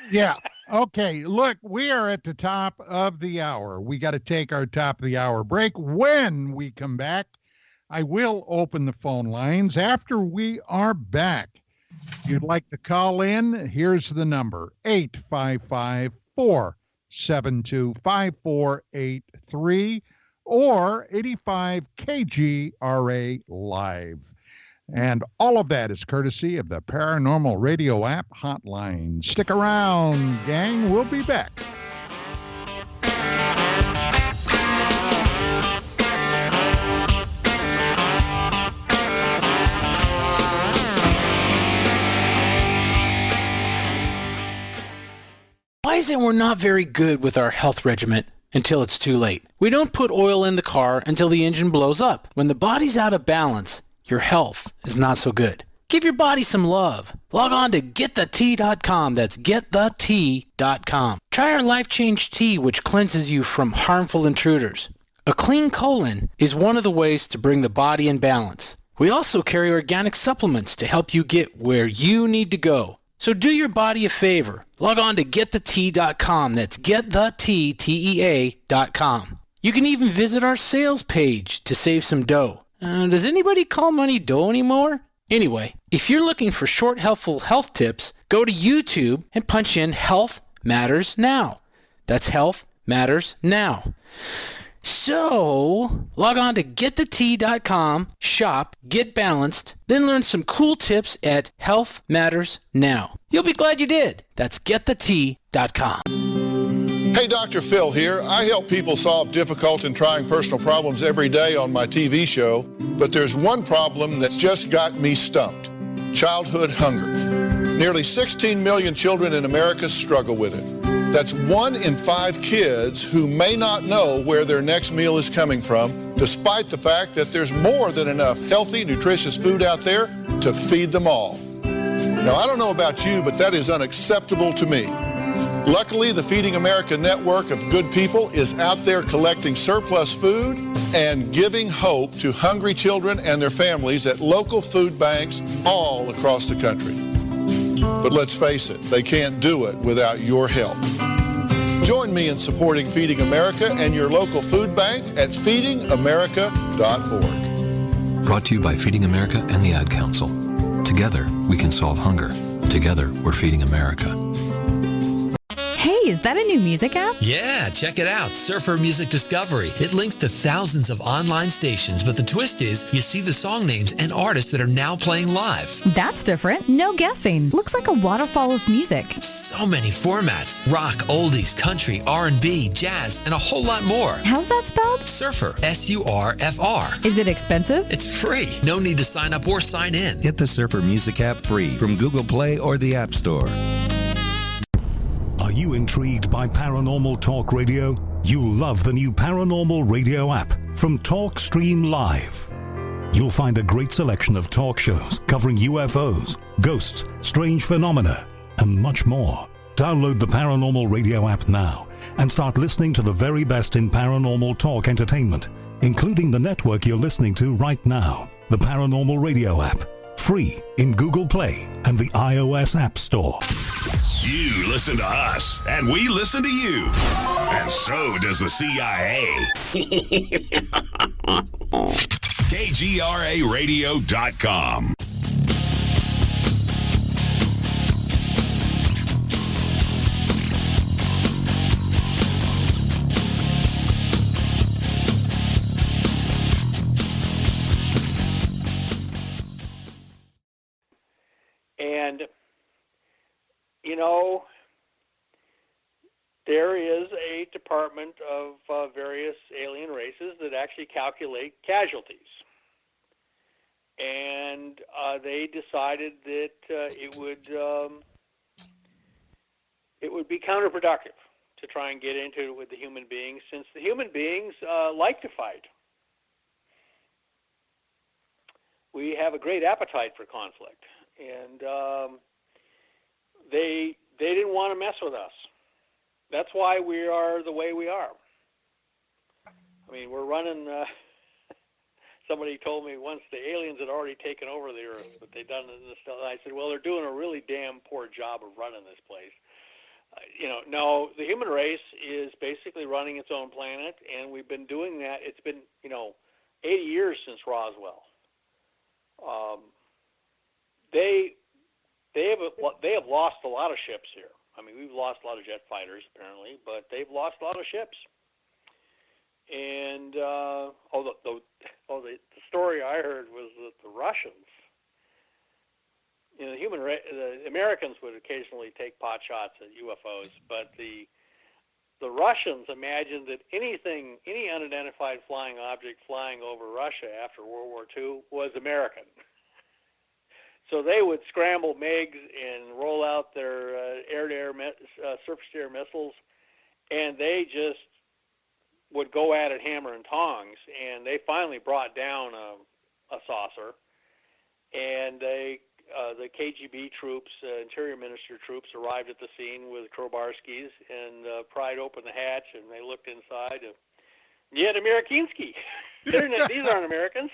Yeah. Okay. Look, we are at the top of the hour. We got to take our top of the hour break. When we come back, I will open the phone lines after we are back. If you'd like to call in, here's the number, 855-472-5483 or 85 KGRA Live. And all of that is courtesy of the Paranormal Radio app hotline. Stick around, gang. We'll be back. Why is it we're not very good with our health regimen until it's too late? We don't put oil in the car until the engine blows up. When the body's out of balance, your health is not so good. Give your body some love. Log on to GetTheT.com. That's GetTheT.com. Try our Life Change Tea, which cleanses you from harmful intruders. A clean colon is one of the ways to bring the body in balance. We also carry organic supplements to help you get where you need to go. So do your body a favor. Log on to GetTheT.com. That's GetTheT.com. You can even visit our sales page to save some dough. Does anybody call money dough anymore? Anyway, if you're looking for short, helpful health tips, go to YouTube and punch in Health Matters Now. That's Health Matters Now. So, log on to GetTheT.com, shop, get balanced, then learn some cool tips at Health Matters Now. You'll be glad you did. That's GetTheT.com. Hey, Dr. Phil here. I help people solve difficult and trying personal problems every day on my TV show, but there's one problem that's just got me stumped: childhood hunger. Nearly 16 million children in America struggle with it. That's 1 in 5 kids who may not know where their next meal is coming from, despite the fact that there's more than enough healthy, nutritious food out there to feed them all. Now, I don't know about you, but that is unacceptable to me. Luckily, the Feeding America network of good people is out there collecting surplus food and giving hope to hungry children and their families at local food banks all across the country. But let's face it, they can't do it without your help. Join me in supporting Feeding America and your local food bank at feedingamerica.org. Brought to you by Feeding America and the Ad Council. Together, we can solve hunger. Together, we're Feeding America. Hey, is that a new music app? Yeah, check it out. Surfer Music Discovery. It links to thousands of online stations, but the twist is you see the song names and artists that are now playing live. That's different. No guessing. Looks like a waterfall of music. So many formats. Rock, oldies, country, R&B, jazz, and a whole lot more. How's that spelled? Surfer. S-U-R-F-R. Is it expensive? It's free. No need to sign up or sign in. Get the Surfer Music app free from Google Play or the App Store. Are you intrigued by Paranormal Talk Radio? You'll love the new Paranormal Radio app from TalkStream Live. You'll find a great selection of talk shows covering UFOs, ghosts, strange phenomena, and much more. Download the Paranormal Radio app now and start listening to the very best in paranormal talk entertainment, including the network you're listening to right now. The Paranormal Radio app, free in Google Play and the iOS App Store. You listen to us, and we listen to you. And so does the CIA. KGRARadio.com. And, you know, there is a department of various alien races that actually calculate casualties. And they decided that it would be counterproductive to try and get into it with the human beings, since the human beings like to fight. We have a great appetite for conflict, and they didn't want to mess with us. That's why we are the way we are. I mean, we're running. Somebody told me once the aliens had already taken over the Earth, but they'd done this stuff. I said, well, they're doing a really damn poor job of running this place. No, the human race is basically running its own planet, and we've been doing that. It's been, 80 years since Roswell. They have lost a lot of ships here. I mean, we've lost a lot of jet fighters apparently, but they've lost a lot of ships. And the story I heard was that the Russians, the Americans would occasionally take pot shots at UFOs, but the Russians imagined that any unidentified flying object flying over Russia after World War II was American. So they would scramble MiGs and roll out their air-to-air, surface-to-air missiles, and they just would go at it hammer and tongs. And they finally brought down a saucer, and the KGB troops, Interior Minister troops, arrived at the scene with crowbar skis and pried open the hatch, and they looked inside. And, yet Amerikinski. These aren't Americans.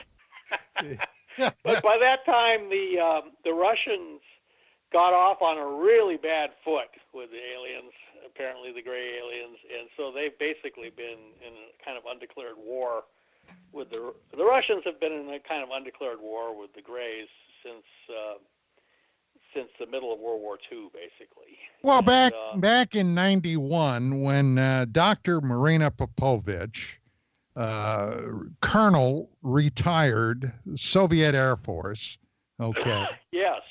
But by that time, the Russians got off on a really bad foot with the aliens, apparently the gray aliens, and so they've basically been in a kind of undeclared war with the Russians have been in a kind of undeclared war with the grays since the middle of World War II, basically. Well, back in '91, when Dr. Marina Popovich, Colonel, retired, Soviet Air Force, okay. Yes.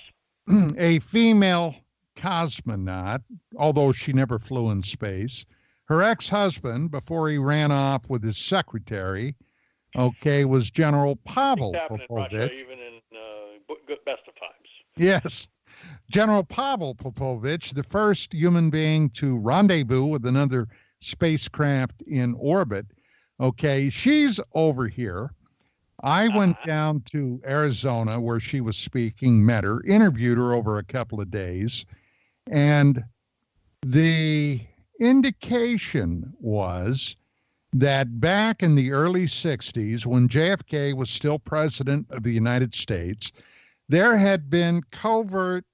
A female cosmonaut, although she never flew in space. Her ex-husband, before he ran off with his secretary, was General Pavel Popovich. Russia, even in best of times. Yes. General Pavel Popovich, the first human being to rendezvous with another spacecraft in orbit. Okay, she's over here. I went down to Arizona where she was speaking, met her, interviewed her over a couple of days, and the indication was that back in the early 60s, when JFK was still president of the United States, there had been covert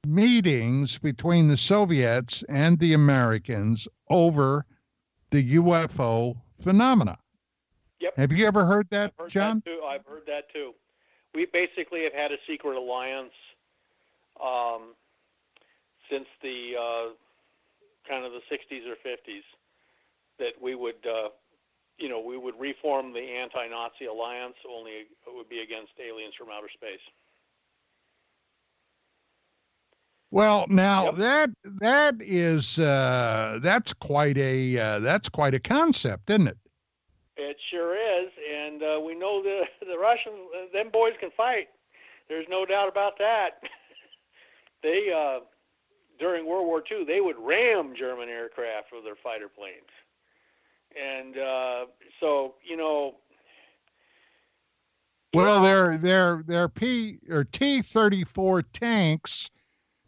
meetings between the Soviets and the Americans over the UFO phenomena. Yep. Have you ever heard that, John? I've heard that too. We basically have had a secret alliance since the kind of the 60s or 50s, that we would, we would reform the anti-Nazi alliance, only it would be against aliens from outer space. Well, now that's quite a concept, isn't it? It sure is, and we know the Russians, them boys can fight. There's no doubt about that. They during World War II, they would ram German aircraft with their fighter planes, and so Well, their T-34 tanks,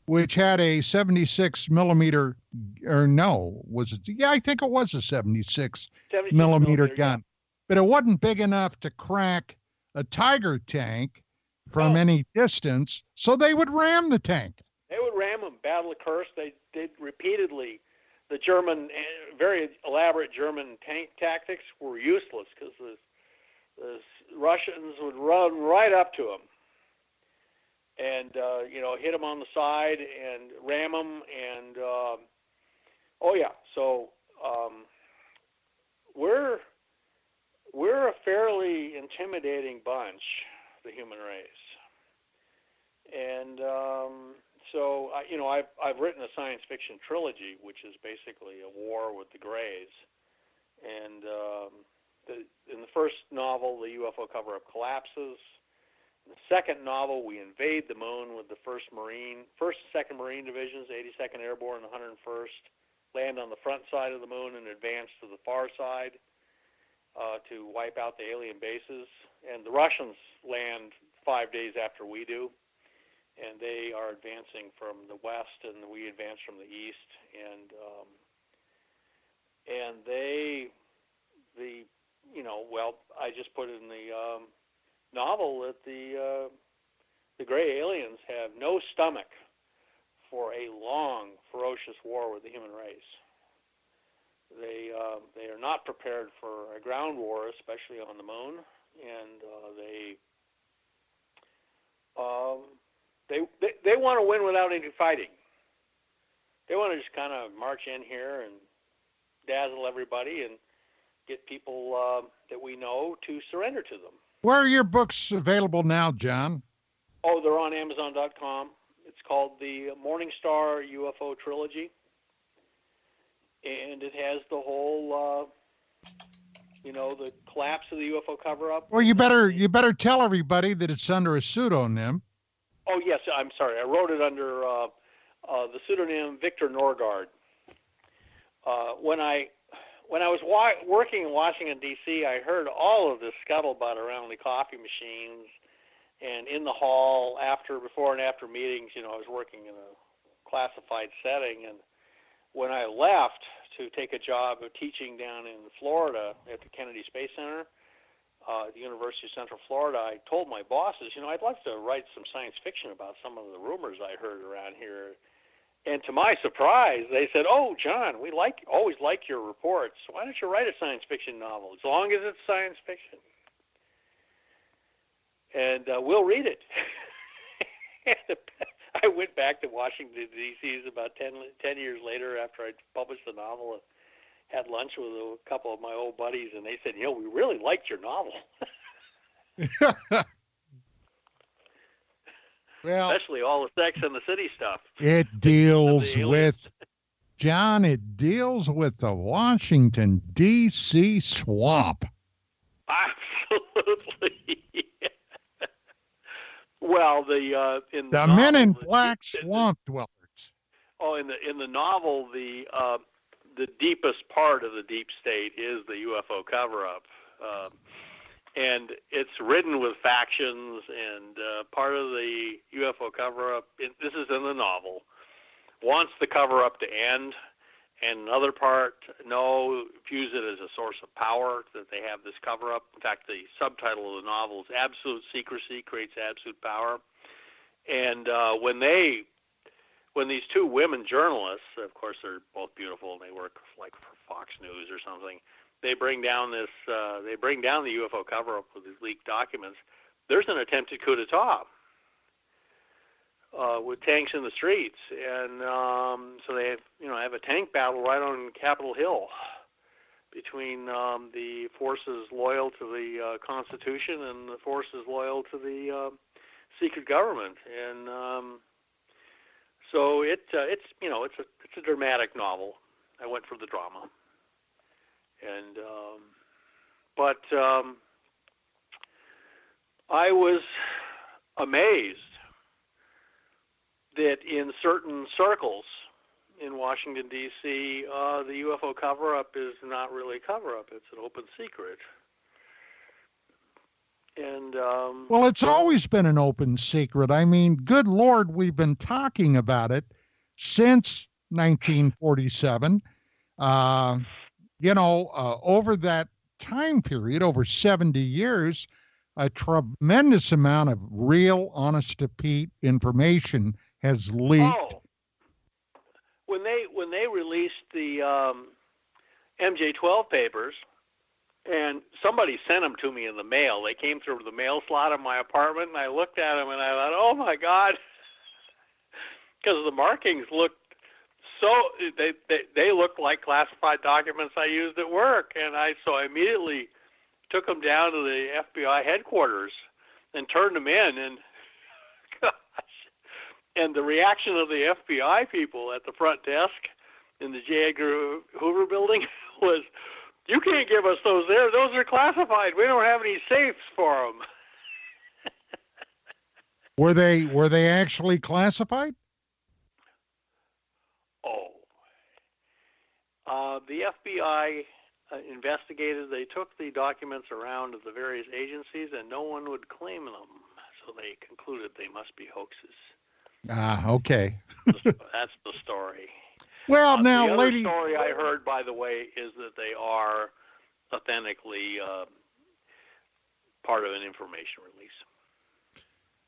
which had a 76 millimeter, or no, was it? Yeah, I think it was a 76 millimeter gun, but it wasn't big enough to crack a Tiger tank from any distance, so they would ram the tank. They would ram them. Battle of Kursk, they did repeatedly. The German, very elaborate German tank tactics were useless because the Russians would run right up to them and hit them on the side and ram them, and so we're a fairly intimidating bunch, the human race, and so I've written a science fiction trilogy, which is basically a war with the Greys, and in the first novel, the UFO cover-up collapses. In the second novel, we invade the moon with the 1st and 2nd Marine Divisions, 82nd Airborne and 101st, land on the front side of the moon and advance to the far side to wipe out the alien bases. And the Russians land 5 days after we do, and they are advancing from the west, and we advance from the east. And I just put in the novel that the gray aliens have no stomach for a long, ferocious war with the human race. They are not prepared for a ground war, especially on the moon, and they want to win without any fighting. They want to just kind of march in here and dazzle everybody and get people that we know to surrender to them. Where are your books available now, John? Oh, they're on Amazon.com. It's called the Morningstar UFO Trilogy, and it has the whole, the collapse of the UFO cover-up. Well, you better tell everybody that it's under a pseudonym. Oh yes, I'm sorry. I wrote it under the pseudonym Victor Norgard. When I was working in Washington, D.C., I heard all of this scuttlebutt around the coffee machines and in the hall before and after meetings. I was working in a classified setting, and when I left to take a job of teaching down in Florida at the Kennedy Space Center, at the University of Central Florida, I told my bosses, I'd like to write some science fiction about some of the rumors I heard around here. And to my surprise, they said, "Oh, John, we always like your reports. Why don't you write a science fiction novel, as long as it's science fiction? And we'll read it." I went back to Washington, D.C. about 10 years later after I'd published the novel, and had lunch with a couple of my old buddies, and they said, we really liked your novel. Well, especially all the Sex and the City stuff. It deals with, John, it deals with the Washington, D.C. swamp. Absolutely. Well, in the novel, Men in Black swamp dwellers. Oh, in the novel, the deepest part of the deep state is the UFO cover-up. And it's ridden with factions, and part of the UFO cover-up, this is in the novel, wants the cover-up to end, and another part, views it as a source of power, that they have this cover-up. In fact, the subtitle of the novel is Absolute Secrecy Creates Absolute Power. And when these two women journalists, of course they're both beautiful, and they work like for Fox News or something, they bring down the UFO cover-up with these leaked documents. There's an attempted coup d'etat with tanks in the streets, and so they have a tank battle right on Capitol Hill between the forces loyal to the Constitution and the forces loyal to the secret government, and so it's a dramatic novel. I went for the drama, and but I was amazed that in certain circles in Washington, D.C., the UFO cover-up is not really a cover-up. It's an open secret. And well, it's always been an open secret. I mean, good Lord, we've been talking about it since 1947. Over that time period, over 70 years, a tremendous amount of real, honest-to-Pete information has leaked. Oh, when they released the MJ-12 papers, and somebody sent them to me in the mail. They came through the mail slot of my apartment, and I looked at them, and I thought, oh, my God, because the markings looked so they looked like classified documents I used at work, and so I immediately took them down to the FBI headquarters and turned them in, and gosh, and the reaction of the FBI people at the front desk in the J. Edgar Hoover building was, "You can't give us those there. Those are classified. We don't have any safes for them." Were they actually classified? The FBI investigated. They took the documents around to the various agencies, and no one would claim them. So they concluded they must be hoaxes. Okay. That's the story. Well, now, the other lady. story I heard, by the way, is that they are authentically part of an information release.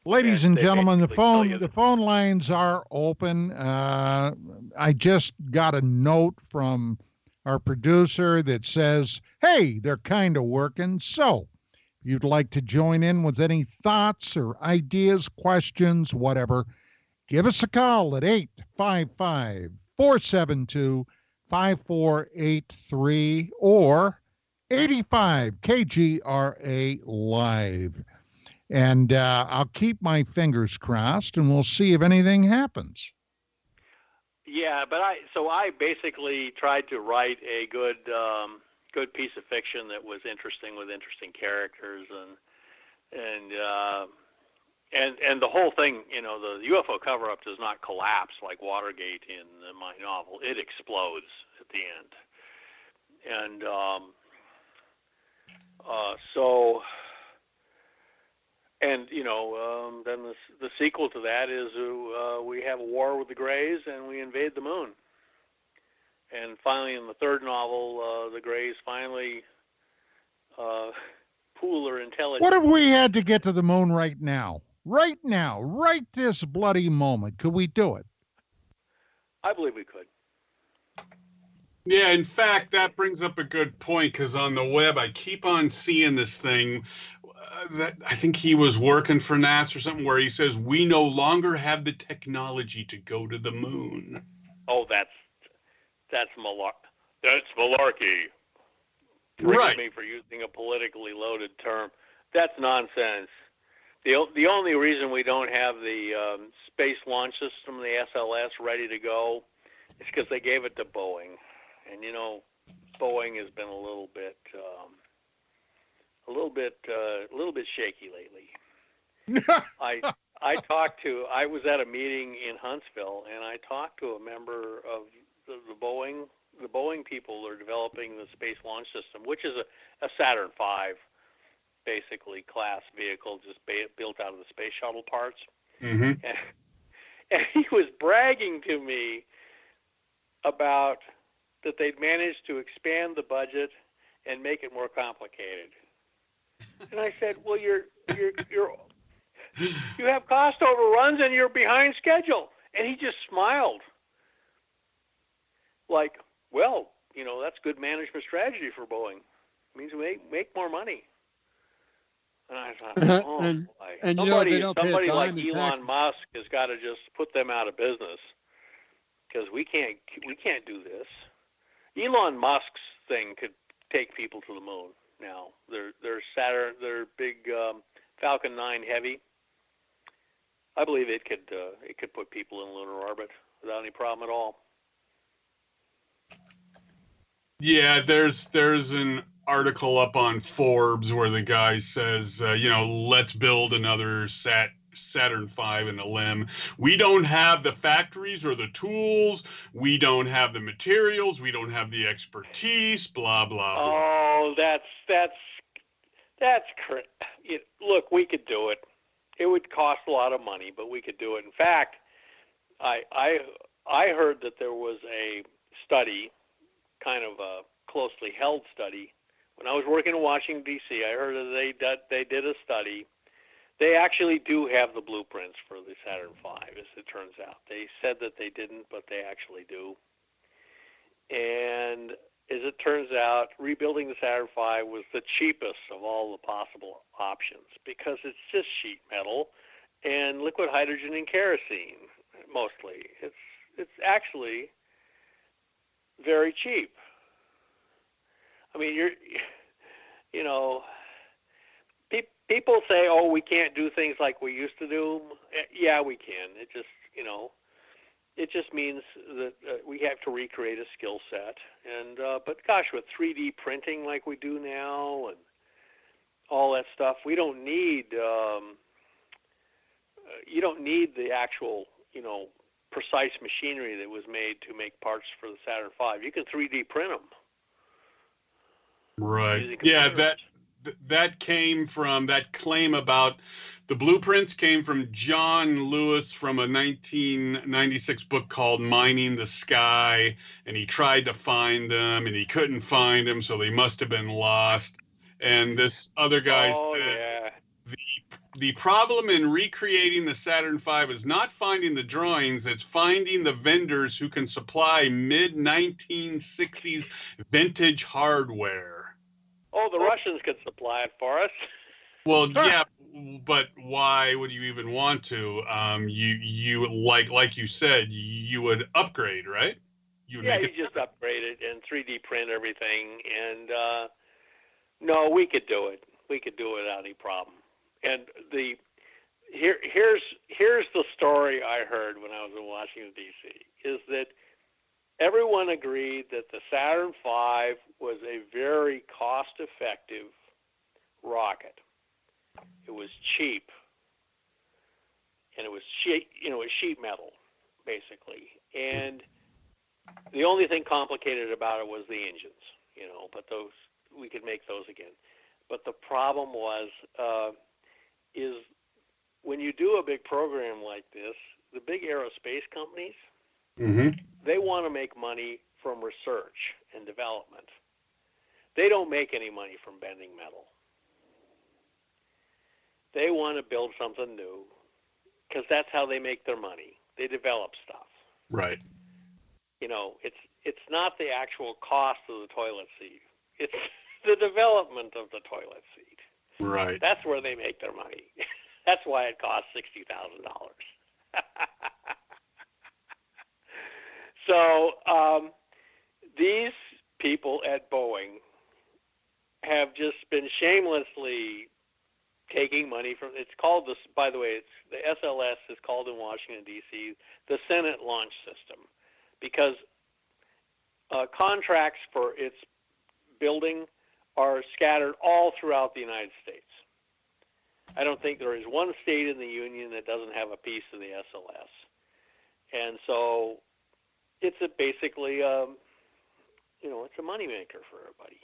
Ladies and gentlemen, the phone lines are open. I just got a note from our producer that says, hey, they're kind of working. So if you'd like to join in with any thoughts or ideas, questions, whatever, give us a call at 855-472-5483 or 85 KGRA Live. And I'll keep my fingers crossed, and we'll see if anything happens. Yeah, but I basically tried to write a good piece of fiction that was interesting with interesting characters, and the whole thing, the UFO cover-up does not collapse like Watergate in my novel. It explodes at the end, and then the sequel to that is we have a war with the Greys and we invade the moon. And finally, in the third novel, the Greys finally pool their intelligence. What if we had to get to the moon right now? Right now, right this bloody moment. Could we do it? I believe we could. Yeah, in fact, that brings up a good point, because on the web, I keep on seeing this thing that I think he was working for NASA or something, where he says, we no longer have the technology to go to the moon. Oh, that's malarkey. That's malarkey. Right. Forgive me for using a politically loaded term. That's nonsense. The only reason we don't have the Space Launch System, the SLS, ready to go is because they gave it to Boeing. And Boeing has been a little bit shaky lately. I was at a meeting in Huntsville, and I talked to a member of the Boeing people who are developing the Space Launch System, which is a Saturn V, basically class vehicle, just built out of the space shuttle parts. Mm-hmm. And he was bragging to me about that they'd managed to expand the budget and make it more complicated. And I said, well, you have cost overruns and you're behind schedule. And he just smiled. Like, well, that's good management strategy for Boeing. It means we make more money. And I thought, somebody like Elon Musk has got to just put them out of business. because we can't do this. Elon Musk's thing could take people to the moon now. Their big Falcon 9 Heavy. I believe it could put people in lunar orbit without any problem at all. Yeah, there's an article up on Forbes where the guy says, let's build another Saturn V in a limb. We don't have the factories or the tools. We don't have the materials. We don't have the expertise. Blah blah blah. Oh, that's look, we could do it. It would cost a lot of money, but we could do it. In fact, I heard that there was a study, kind of a closely held study. When I was working in Washington, D.C., I heard that they did a study. They actually do have the blueprints for the Saturn V, as it turns out. They said that they didn't, but they actually do. And as it turns out, rebuilding the Saturn V was the cheapest of all the possible options because it's just sheet metal and liquid hydrogen and kerosene, mostly. It's actually very cheap. I mean, people say, "Oh, we can't do things like we used to do." Yeah, we can. It just means that we have to recreate a skill set. And but gosh, with 3D printing like we do now and all that stuff, we don't need. You don't need the actual, precise machinery that was made to make parts for the Saturn V. You can 3D print them. Right. Yeah, that came from that claim about the blueprints came from John Lewis from a 1996 book called Mining the Sky, and he tried to find them and he couldn't find them, so they must have been lost. And this other guy said the problem in recreating the Saturn V is not finding the drawings, it's finding the vendors who can supply mid-1960s vintage hardware. Oh, the Russians could supply it for us. Well, yeah, but why would you even want to? You like you said, you would upgrade, right? You just upgrade it and 3D print everything. And no, we could do it. We could do it without any problem. And here's the story I heard when I was in Washington, D.C., is that everyone agreed that the Saturn V was a very cost-effective rocket. It was cheap, and it was cheap, it was sheet metal, basically. And the only thing complicated about it was the engines, but those we could make those again. But the problem was, is when you do a big program like this, the big aerospace companies, they want to make money from research and development. They don't make any money from bending metal. They want to build something new because that's how they make their money. They develop stuff. Right. It's not the actual cost of the toilet seat. It's the development of the toilet seat. Right. That's where they make their money. That's why it costs $60,000. So these people at Boeing have just been shamelessly taking money from. It's called this. By the way, the SLS is called in Washington D.C. the Senate Launch System, because contracts for its building are scattered all throughout the United States. I don't think there is one state in the union that doesn't have a piece of the SLS, and so it's basically it's a moneymaker for everybody.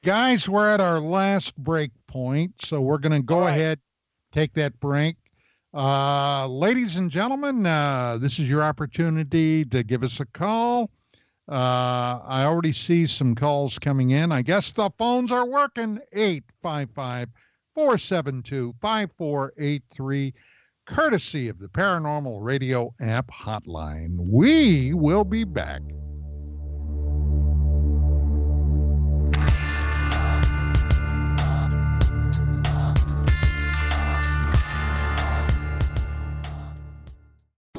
Guys, we're at our last break point, so we're going to go ahead, take that break. Ladies and gentlemen, this is your opportunity to give us a call. I already see some calls coming in. I guess the phones are working. 855-472-5483, courtesy of the Paranormal Radio app hotline. We will be back.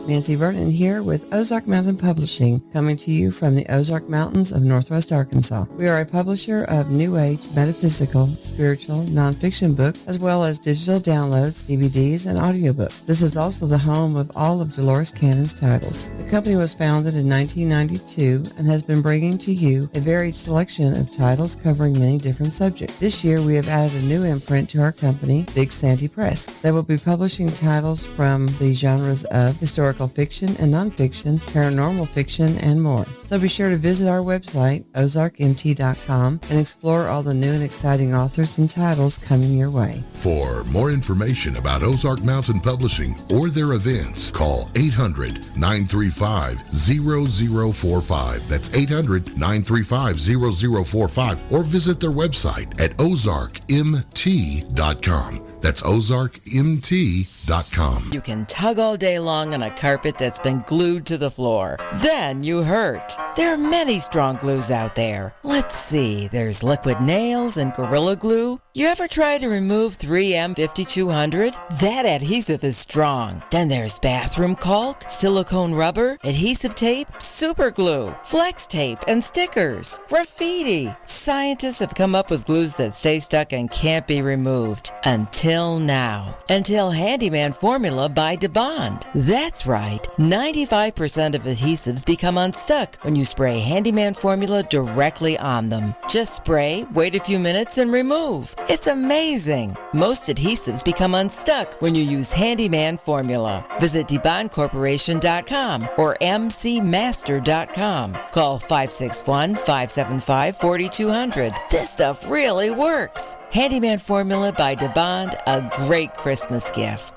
Nancy Vernon here with Ozark Mountain Publishing, coming to you from the Ozark Mountains of Northwest Arkansas. We are a publisher of New Age, metaphysical, spiritual, nonfiction books, as well as digital downloads, DVDs, and audiobooks. This is also the home of all of Dolores Cannon's titles. The company was founded in 1992 and has been bringing to you a varied selection of titles covering many different subjects. This year, we have added a new imprint to our company, Big Sandy Press. They will be publishing titles from the genres of historical fiction and nonfiction, paranormal fiction, and more. So be sure to visit our website, ozarkmt.com, and explore all the new and exciting authors and titles coming your way. For more information about Ozark Mountain Publishing or their events, call 800-935-0045. That's 800-935-0045, or visit their website at ozarkmt.com. That's ozarkmt.com. You can tug all day long on a carpet that's been glued to the floor. Then you hurt. There are many strong glues out there. Let's see, there's liquid nails and Gorilla Glue. You ever try to remove 3M 5200? That adhesive is strong. Then there's bathroom caulk, silicone rubber, adhesive tape, super glue, flex tape, and stickers. Graffiti. Scientists have come up with glues that stay stuck and can't be removed. Until now. Until Handyman Formula by DeBond. That's right. 95% of adhesives become unstuck when you spray Handyman Formula directly on them. Just spray, wait a few minutes, and remove. It's amazing. Most adhesives become unstuck when you use Handyman Formula. Visit DeBondCorporation.com or MCMaster.com. Call 561-575-4200. This stuff really works. Handyman Formula by DeBond, a great Christmas gift.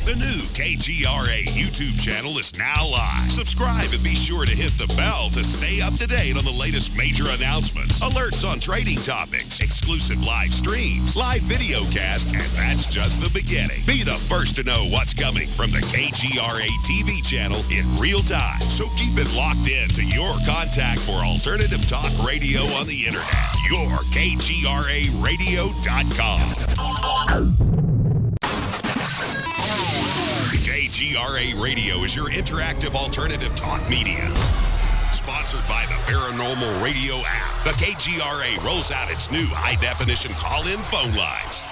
The new KGRA YouTube channel is now live. Subscribe and be sure to hit the bell to stay up to date on the latest major announcements, alerts on trading topics, exclusive live streams, live video cast, and that's just the beginning. Be the first to know what's coming from the KGRA TV channel in real time. So keep it locked in to your contact for alternative talk radio on the internet. Your KGRAradio.com. KGRA Radio is your interactive alternative talk media. Sponsored by the Paranormal Radio app. The KGRA rolls out its new high-definition call-in phone lines.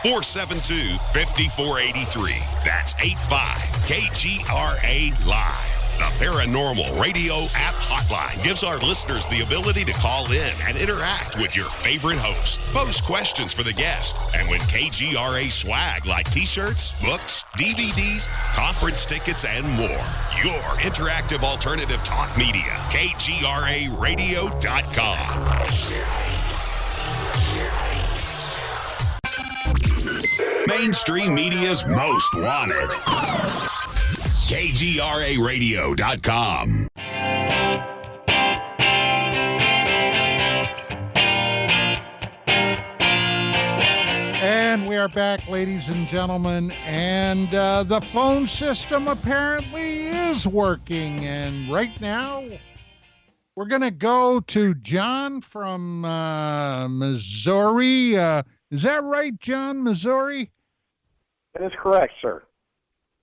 855-472-5483. That's 85-KGRA-LIVE. The Paranormal Radio app hotline gives our listeners the ability to call in and interact with your favorite host. Post questions for the guest. And win KGRA swag like t-shirts, books, DVDs, conference tickets, and more. Your interactive alternative talk media. KGRAradio.com. Mainstream media's most wanted. KGRAradio.com. And we are back, ladies and gentlemen, and the phone system apparently is working. And right now, we're going to go to John from Missouri. Is that right, John, Missouri? That is correct, sir.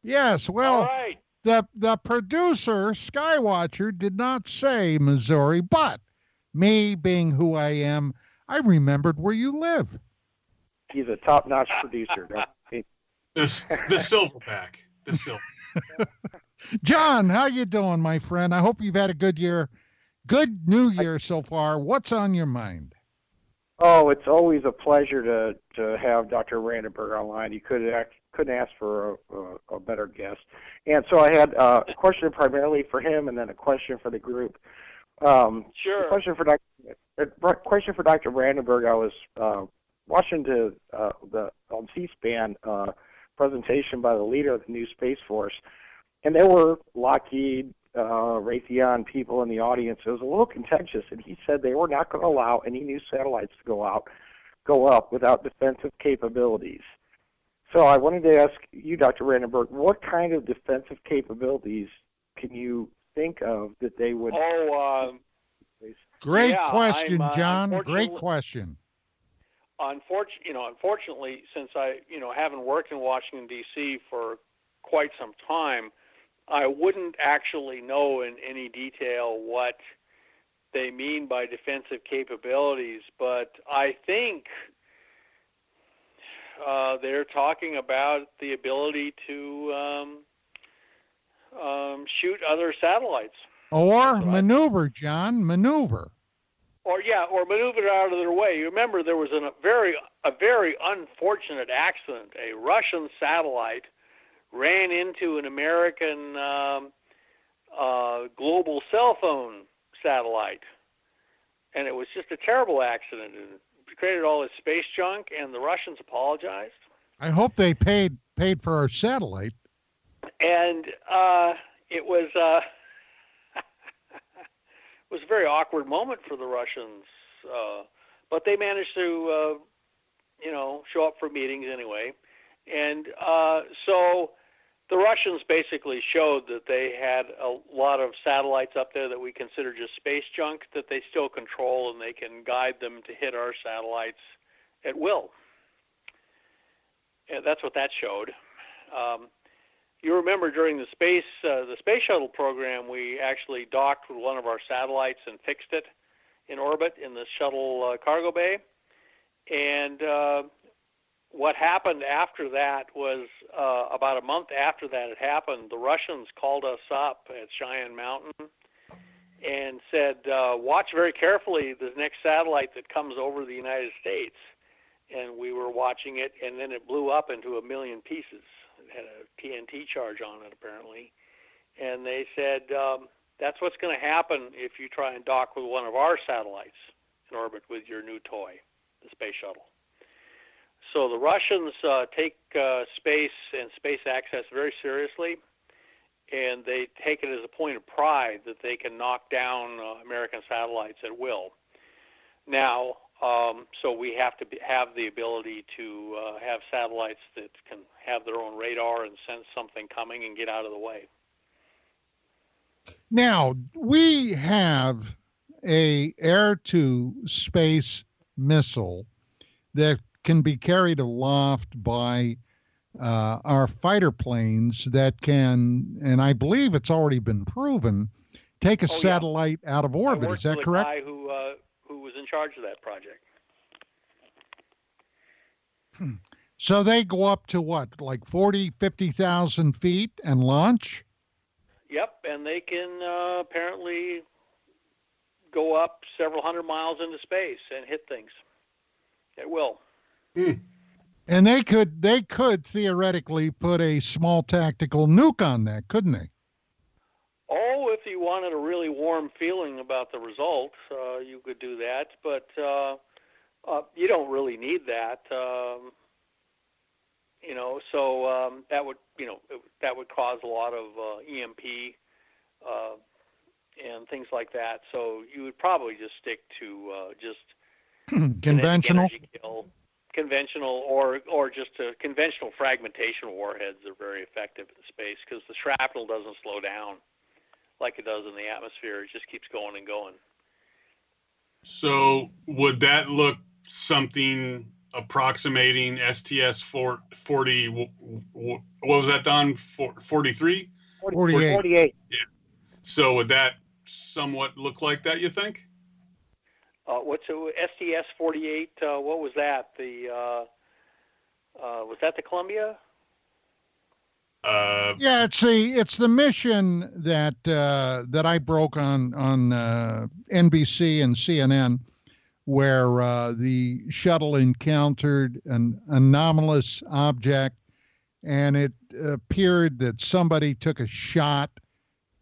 Yes, well, right. the producer, Skywatcher, did not say Missouri, but me being who I am, I remembered where you live. He's a top-notch producer. The Silverback. The Silver. John, how you doing, my friend? I hope you've had a good year. Good New Year so far. What's on your mind? Oh, it's always a pleasure to have Dr. Brandenburg online. You couldn't ask for a better guest. And so I had a question primarily for him, and then a question for the group. Sure. A question for Dr. Brandenburg. I was watching on C-SPAN presentation by the leader of the new Space Force, and there were Lockheed, Raytheon people in the audience. It was a little contentious, and he said they were not going to allow any new satellites to go up without defensive capabilities. So I wanted to ask you, Dr. Brandenburg, what kind of defensive capabilities can you think of that they would? Great question, John. Great question. Unfortunately, since I haven't worked in Washington D.C. for quite some time. I wouldn't actually know in any detail what they mean by defensive capabilities, but I think they're talking about the ability to shoot other satellites. Or maneuver, John, maneuver. Or maneuver out of their way. You remember there was a very unfortunate accident. A Russian satellite ran into an American global cell phone satellite, and it was just a terrible accident. It created all this space junk, and the Russians apologized. I hope they paid for our satellite. And it was was a very awkward moment for the Russians, but they managed to show up for meetings anyway. And so the Russians basically showed that they had a lot of satellites up there that we consider just space junk that they still control, and they can guide them to hit our satellites at will. And that's what that showed. You remember during the space shuttle program, we actually docked with one of our satellites and fixed it in orbit in the shuttle cargo bay. And what happened after that was about a month after that had happened, the Russians called us up at Cheyenne Mountain and said, watch very carefully the next satellite that comes over the United States. And we were watching it, and then it blew up into a million pieces. It had a TNT charge on it, apparently. And they said, that's what's going to happen if you try and dock with one of our satellites in orbit with your new toy, the space shuttle. So the Russians take space and space access very seriously, and they take it as a point of pride that they can knock down American satellites at will. Now, so we have to have the ability to have satellites that can have their own radar and sense something coming and get out of the way. Now, we have a air-to-space missile that can be carried aloft by our fighter planes that can, and I believe it's already been proven, take a satellite out of orbit. Is that correct? I worked with a guy who was in charge of that project. So they go up to what, like 40, 50,000 feet and launch? Yep, and they can apparently go up several hundred miles into space and hit things at will. And they could theoretically put a small tactical nuke on that, couldn't they? Oh, if you wanted a really warm feeling about the results, you could do that, but you don't really need that. So that would cause a lot of EMP and things like that. So you would probably just stick to just conventional. Conventional or just conventional fragmentation warheads are very effective in space because the shrapnel doesn't slow down like it does in the atmosphere. It just keeps going and going. So would that look something approximating STS-40? What was that, Don? 43? 48. Yeah. So would that somewhat look like that, you think? What's STS-48? What was that? Was that the Columbia? Yeah, it's the mission that I broke on NBC and CNN, where the shuttle encountered an anomalous object, and it appeared that somebody took a shot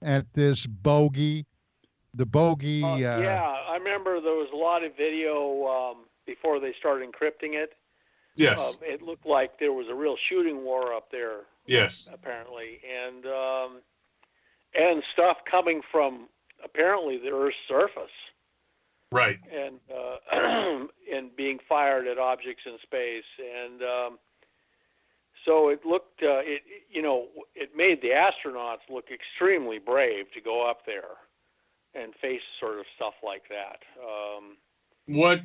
at this bogey. The bogey. Yeah, I remember there was a lot of video before they started encrypting it. Yes. It looked like there was a real shooting war up there. Yes. Apparently, and stuff coming from apparently the Earth's surface. Right. And and being fired at objects in space, and so it looked it made the astronauts look extremely brave to go up there and face sort of stuff like that. What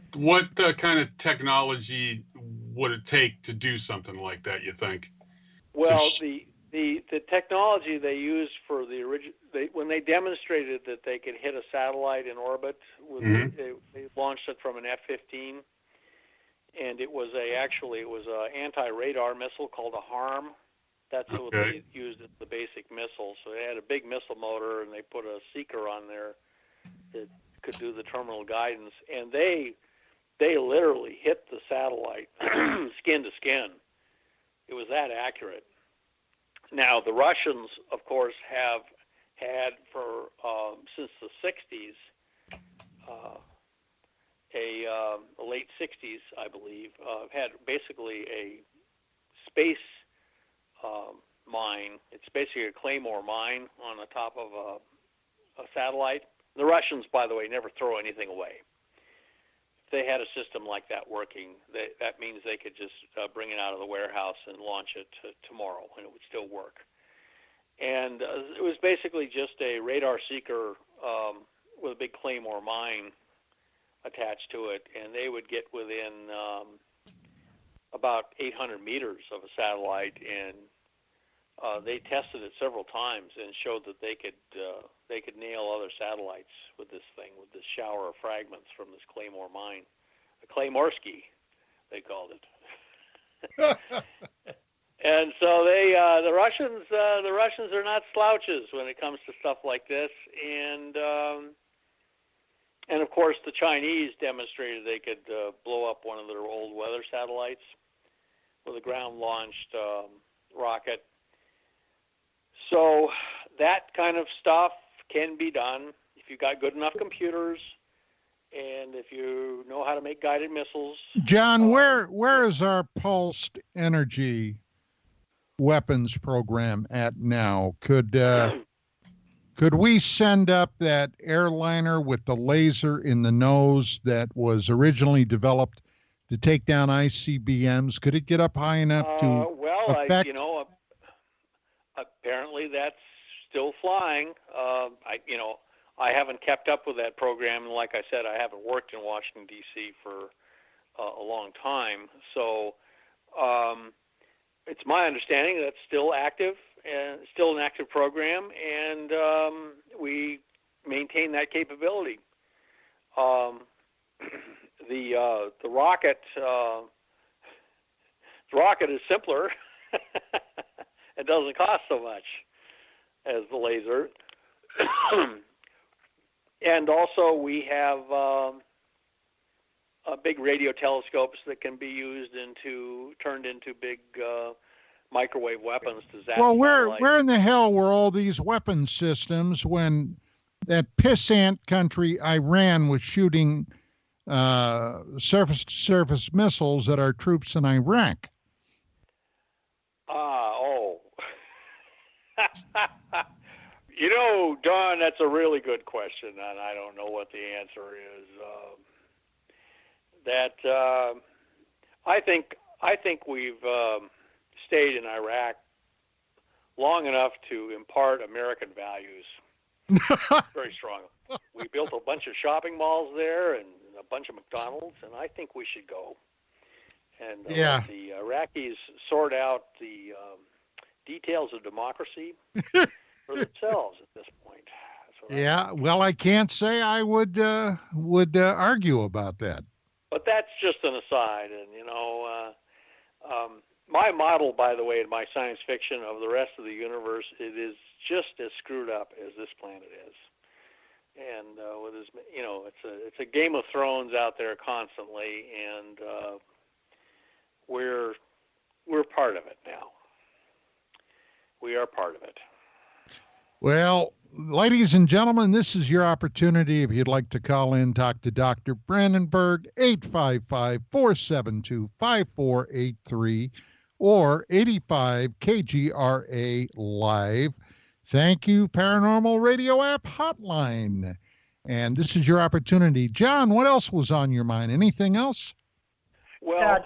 kind of technology would it take to do something like that, you think? Well, the The technology they used for the when they demonstrated that they could hit a satellite in orbit, they launched it from an F-15, and it was an anti-radar missile called a HARM. That's what they used as the basic missile. So they had a big missile motor, and they put a seeker on there that could do the terminal guidance, and they literally hit the satellite skin to skin. It was that accurate. Now, the Russians, of course, have had for since the 60s, the late 60s, I believe, had basically a space mine. It's basically a Claymore mine on the top of a satellite. The Russians, by the way, never throw anything away. If they had a system like that working, that means they could just bring it out of the warehouse and launch it tomorrow, and it would still work. And it was basically just a radar seeker with a big Claymore mine attached to it, and they would get within about 800 meters of a satellite, and they tested it several times and showed that they could nail other satellites with this thing, with this shower of fragments from this Claymore mine. A Claymorsky, they called it. And so the Russians are not slouches when it comes to stuff like this, and of course the Chinese demonstrated they could blow up one of their old weather satellites with a ground-launched rocket. So that kind of stuff can be done if you've got good enough computers and if you know how to make guided missiles. John, where is our pulsed energy weapons program at now? Could we send up that airliner with the laser in the nose that was originally developed to take down ICBMs? Could it get up high enough to affect? Apparently that's still flying. I haven't kept up with that program, and like I said, I haven't worked in Washington, D.C. for a long time. So it's my understanding that it's still active and still an active program, and we maintain that capability. The rocket is simpler. It doesn't cost so much as the laser. And also we have big radio telescopes that can be turned into big microwave weapons to zap. Well, where in the hell were all these weapon systems when that pissant country Iran was shooting surface-to-surface missiles at our troops in Iraq? Don, that's a really good question, and I don't know what the answer is. I think we've stayed in Iraq long enough to impart American values very strongly. We built a bunch of shopping malls there and a bunch of McDonald's, and I think we should go. And let the Iraqis sort out the details of democracy for themselves at this point. Well, I can't say I would argue about that. But that's just an aside, and my model, by the way, in my science fiction of the rest of the universe, it is just as screwed up as this planet is. And with this, it's a Game of Thrones out there constantly, and we're part of it now. We are part of it. Well, ladies and gentlemen, this is your opportunity. If you'd like to call in, talk to Dr. Brandenburg, 855-472-5483 or 85 KGRA Live. Thank you, Paranormal Radio App Hotline. And this is your opportunity. John, what else was on your mind? Anything else? Well, I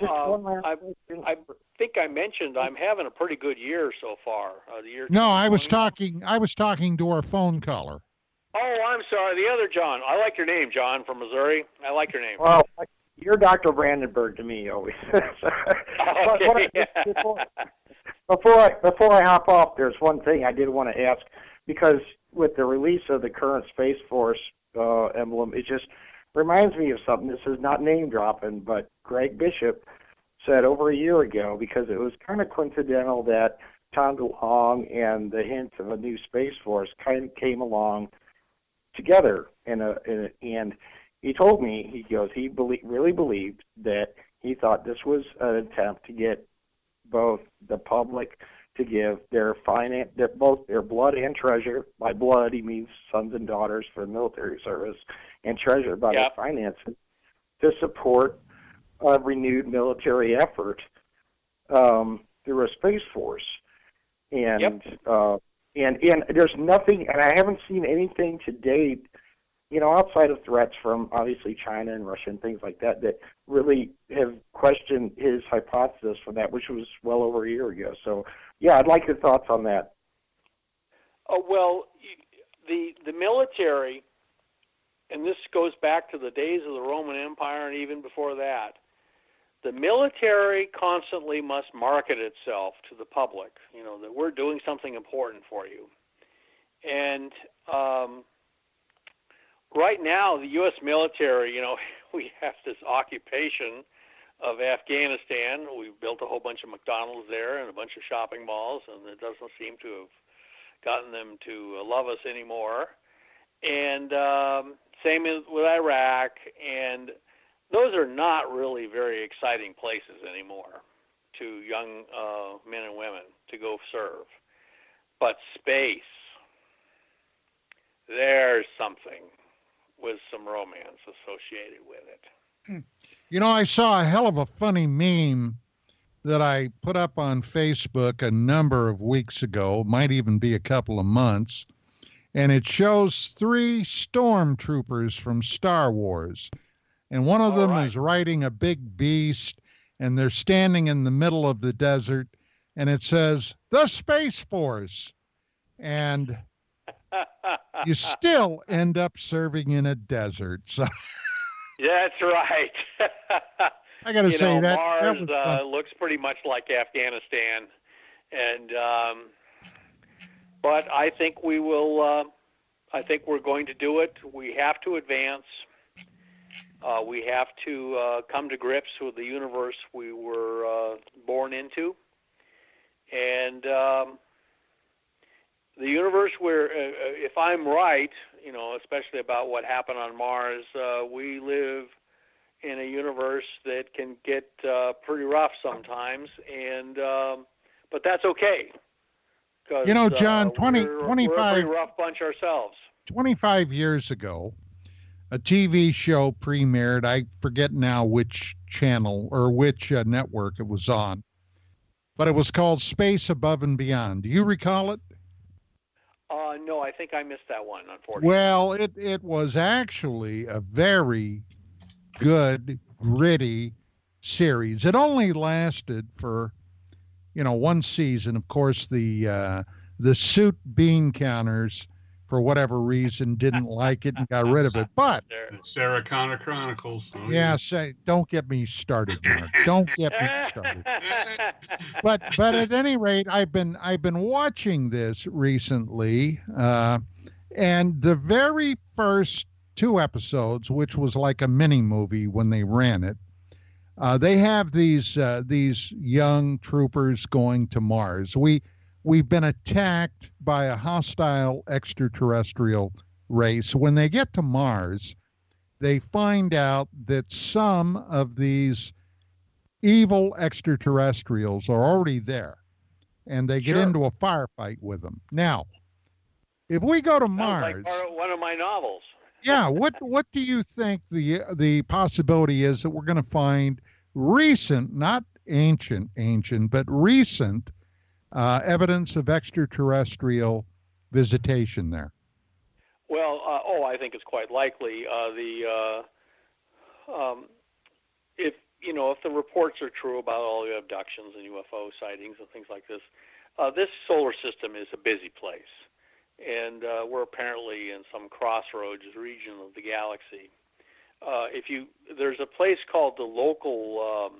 think I mentioned I'm having a pretty good year so far. The year. No, I was talking to our phone caller. Oh, I'm sorry, the other John. I like your name, John from Missouri. I like your name. Well, you're Dr. Brandenburg to me always. Before I hop off, there's one thing I did want to ask, because with the release of the current Space Force emblem, it just reminds me of something. This is not name dropping, but Greg Bishop said over a year ago, because it was kind of coincidental that Tom DeLonge and the hint of a new Space Force kind of came along together, and he told me, he goes, he really believed that he thought this was an attempt to get both the public to give both their blood and treasure. By blood, he means sons and daughters for the military service, and treasure by their finances, to support a renewed military effort through a Space Force. And there's nothing, and I haven't seen anything to date, outside of threats from obviously China and Russia and things like that, that really have questioned his hypothesis for that, which was well over a year ago. So, yeah, I'd like your thoughts on that. Well, the military, and this goes back to the days of the Roman Empire and even before that, the military constantly must market itself to the public, that we're doing something important for you. And right now, the U.S. military, we have this occupation of Afghanistan. We've built a whole bunch of McDonald's there and a bunch of shopping malls, and it doesn't seem to have gotten them to love us anymore. And same with Iraq, and those are not really very exciting places anymore to young men and women to go serve. But space, there's something with some romance associated with it. I saw a hell of a funny meme that I put up on Facebook a number of weeks ago, might even be a couple of months, and it shows 3 stormtroopers from Star Wars. And one of them is riding a big beast, and they're standing in the middle of the desert, and it says, "The Space Force." And you still end up serving in a desert. So that's right. I got to say that Mars looks pretty much like Afghanistan, and but I think we will. I think we're going to do it. We have to advance. We have to come to grips with the universe we were born into, and the universe where, if I'm right, especially about what happened on Mars, we live in a universe that can get pretty rough sometimes, and but that's okay. John, we're a pretty rough bunch ourselves. 25 years ago, a TV show premiered. I forget now which channel or which network it was on, but it was called Space Above and Beyond. Do you recall it? No, I think I missed that one, unfortunately. Well, it was actually a very good, gritty series. It only lasted for, one season. Of course, the suit bean counters, for whatever reason, didn't like it and got rid of it. But the Sarah Connor Chronicles. Don't get me started, Mark. Don't get me started. But at any rate, I've been watching this recently, and the very first 2 episodes, which was like a mini movie when they ran it, they have these young troopers going to Mars. We've been attacked by a hostile extraterrestrial race. When they get to Mars, they find out that some of these evil extraterrestrials are already there, and they get into a firefight with them. Now, if we go to Mars, like one of my novels. Yeah, what do you think the possibility is that we're going to find recent, not ancient, but recent evidence of extraterrestrial visitation there? Well, I think it's quite likely. If the reports are true about all the abductions and UFO sightings and things like this, this solar system is a busy place, and we're apparently in some crossroads region of the galaxy. There's a place called the local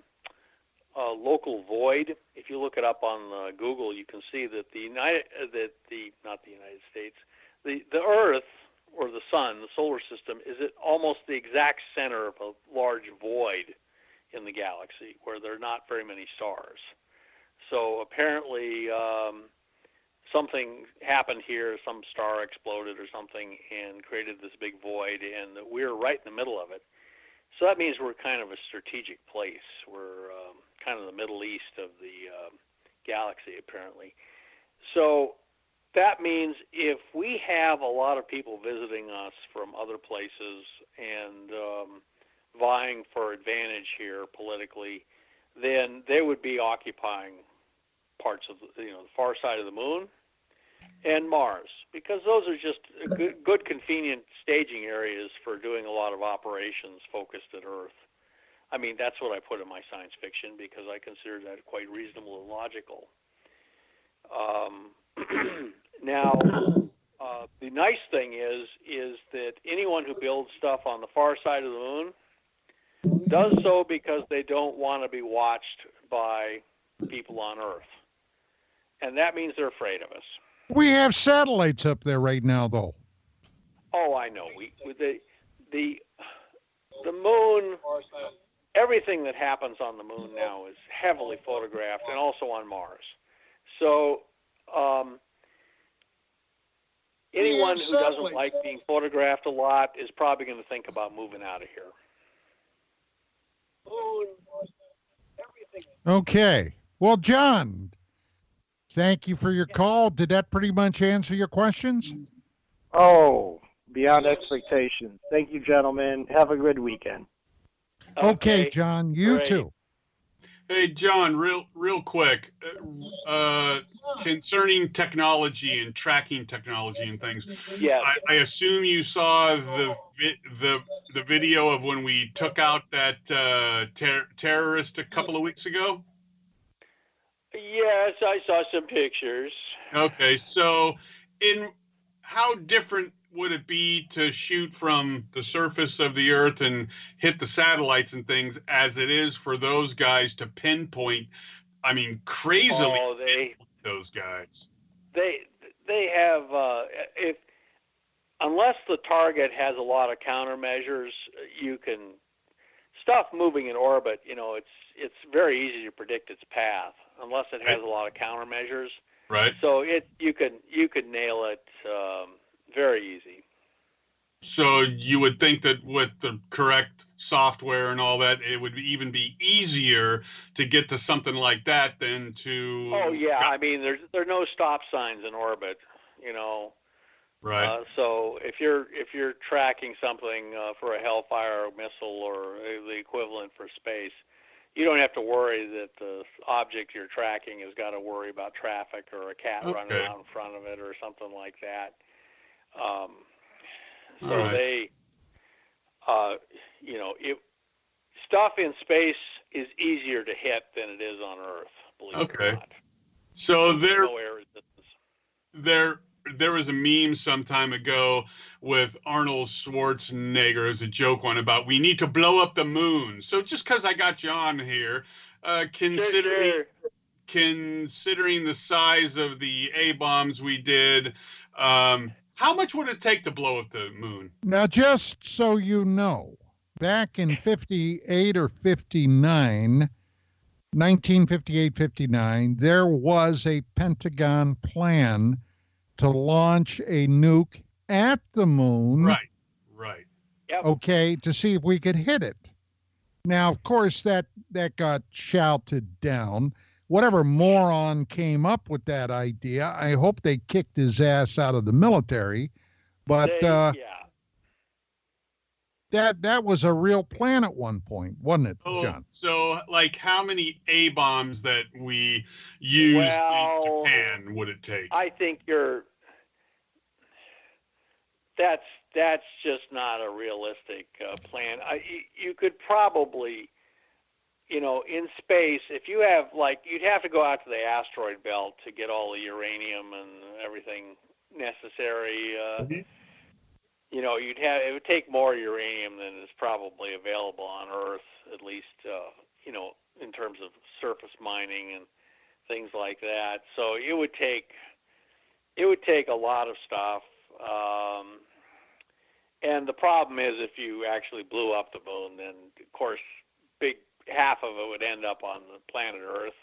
local void. If you look it up on Google, you can see that the Earth or the Sun, the solar system, is at almost the exact center of a large void in the galaxy where there are not very many stars. So apparently something happened here, some star exploded or something and created this big void, and we're right in the middle of it. So that means we're kind of a strategic place. We're kind of the Middle East of the galaxy, apparently. So that means if we have a lot of people visiting us from other places and vying for advantage here politically, then they would be occupying parts of the far side of the moon and Mars, because those are just good convenient staging areas for doing a lot of operations focused at Earth. I mean, that's what I put in my science fiction because I consider that quite reasonable and logical. Now, the nice thing is that anyone who builds stuff on the far side of the moon does so because they don't want to be watched by people on Earth. And that means they're afraid of us. We have satellites up there right now, though. Oh, I know. The moon, everything that happens on the moon now is heavily photographed, and also on Mars. So anyone who doesn't like being photographed a lot is probably going to think about moving out of here. Okay. Well, John, thank you for your call. Did that pretty much answer your questions? Oh, beyond expectations. Thank you, gentlemen. Have a good weekend. Okay, John, you too. Hey, John, real quick, concerning technology and tracking technology and things. Yeah. I assume you saw the video of when we took out that terrorist a couple of weeks ago? Yes, I saw some pictures. Okay, so how different would it be to shoot from the surface of the Earth and hit the satellites and things as it is for those guys to pinpoint? I mean, crazily pinpoint those guys. They have unless the target has a lot of countermeasures, you can stuff moving in orbit. It's very easy to predict its path unless it has a lot of countermeasures. Right. So you could nail it very easy. So you would think that with the correct software and all that, it would even be easier to get to something like that than to. Oh yeah, I mean there are no stop signs in orbit, Right. So if you're tracking something for a Hellfire missile or the equivalent for space, you don't have to worry that the object you're tracking has got to worry about traffic or a cat running out in front of it or something like that. Stuff in space is easier to hit than it is on Earth, believe it or not. So no air resistance. There was a meme some time ago with Arnold Schwarzenegger as a joke one about we need to blow up the moon. So just because I got you on here, considering the size of the A-bombs we did, how much would it take to blow up the moon? Now, just so you know, back in 58 or 59, 1958-59, there was a Pentagon plan to launch a nuke at the moon. Right. Yep. Okay, to see if we could hit it. Now, of course, that got shouted down. Whatever moron came up with that idea, I hope they kicked his ass out of the military. But that was a real plan at one point, wasn't it, John? So, like, how many A-bombs that we used in Japan would it take? I think that's just not a realistic plan. You could probably, in space, if you have you'd have to go out to the asteroid belt to get all the uranium and everything necessary. It would take more uranium than is probably available on Earth, at least, in terms of surface mining and things like that. So it would take a lot of stuff. And the problem is, if you actually blew up the moon, then of course half of it would end up on the planet Earth,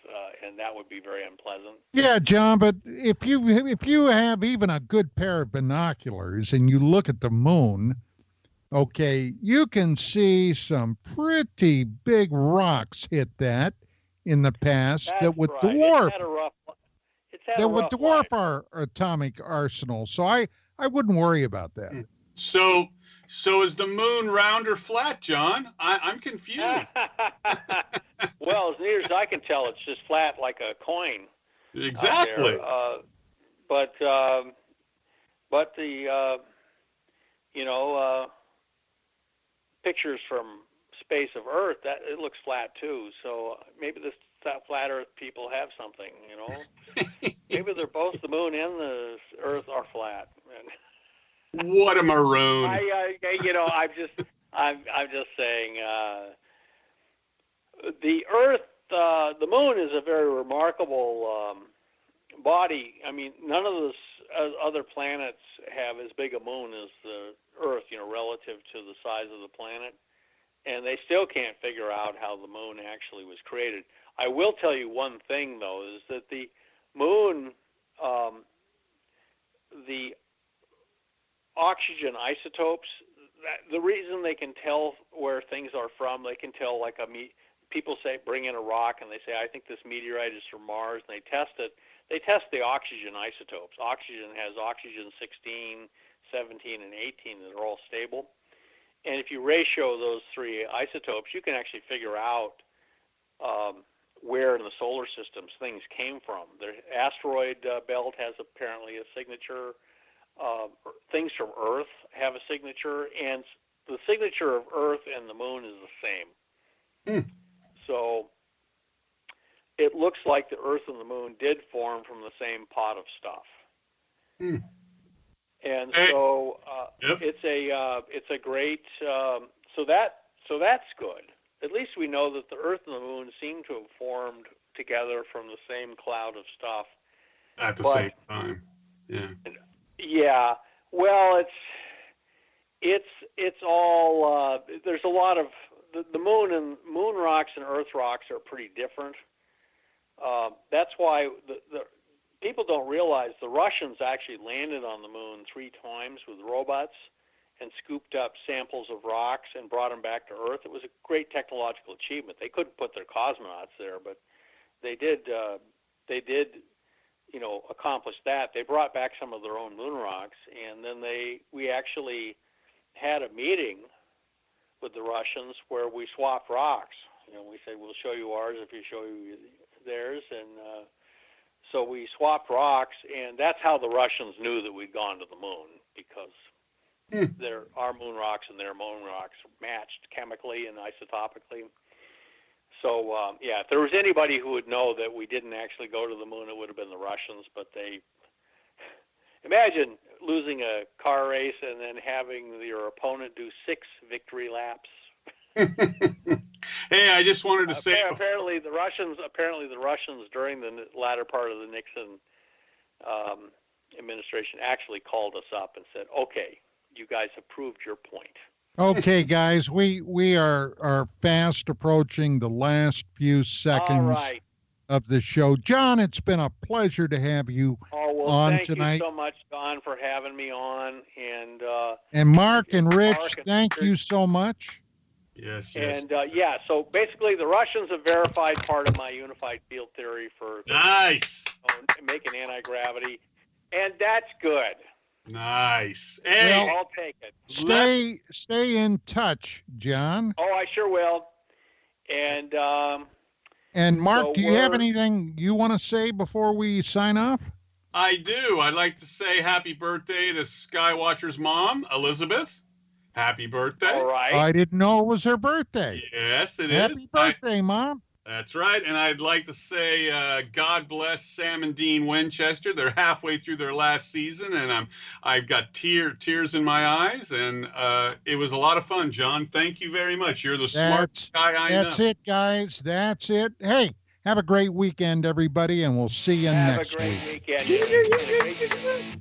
and that would be very unpleasant. Yeah, John, but if you have even a good pair of binoculars and you look at the moon, okay, you can see some pretty big rocks hit that in the past that would dwarf our atomic arsenal. So I wouldn't worry about that. So is the moon round or flat, John? I'm confused. Well, as near as I can tell, it's just flat like a coin. Exactly. But the pictures from space of Earth, that it looks flat too. So maybe the flat Earth people have something. Maybe they're both the moon and the Earth are flat. What a maroon! I'm just saying. The Earth, the moon is a very remarkable body. I mean, none of the other planets have as big a moon as the Earth, relative to the size of the planet, and they still can't figure out how the moon actually was created. I will tell you one thing, though, is that the moon, the oxygen isotopes, the reason they can tell where things are from, they can tell, like people say, bring in a rock, and they say, I think this meteorite is from Mars, and they test it. They test the oxygen isotopes. Oxygen has oxygen 16, 17, and 18 that are all stable. And if you ratio those three isotopes, you can actually figure out where in the solar systems things came from. The asteroid belt has apparently a signature. Things from Earth have a signature, and the signature of Earth and the moon is the same. So it looks like the Earth and the moon did form from the same pot of stuff. And so it's a great so that's good. At least we know that the Earth and the moon seem to have formed together from the same cloud of stuff at the same time. Yeah. Well, it's all there's a lot of the moon rocks and Earth rocks are pretty different. That's why the people don't realize the Russians actually landed on the moon 3 times with robots and scooped up samples of rocks and brought them back to Earth. It was a great technological achievement. They couldn't put their cosmonauts there, but they did accomplish that. They brought back some of their own moon rocks, and then we actually had a meeting with the Russians where we swapped rocks. We said, we'll show you ours if you show you theirs, and so we swapped rocks, and that's how the Russians knew that we'd gone to the moon, because our moon rocks and their moon rocks matched chemically and isotopically. So, if there was anybody who would know that we didn't actually go to the moon, it would have been the Russians. But imagine losing a car race and then having your opponent do 6 victory laps. Hey, I just wanted to say. Apparently the Russians during the latter part of the Nixon administration actually called us up and said, "Okay, you guys have proved your point." Okay, guys, we are fast approaching the last few seconds of the show. John, it's been a pleasure to have you on tonight. Thank you so much, Don, for having me on. And Mark and Rich, thank you so much. Yes. And so basically the Russians have verified part of my unified field theory for making anti-gravity, and that's good. Nice. Hey, I'll take it. Stay in touch, John. Oh, I sure will. And Mark, do you have anything you want to say before we sign off? I do. I'd like to say happy birthday to Skywatcher's mom, Elizabeth. Happy birthday. All right. I didn't know it was her birthday. Yes, it Happy is. Birthday, Mom. That's right. And I'd like to say God bless Sam and Dean Winchester. They're halfway through their last season, and I've got tears in my eyes. And it was a lot of fun, John. Thank you very much. You're the smartest guy I know. That's it, guys. That's it. Hey, have a great weekend, everybody, and we'll see you next week. Have a great weekend.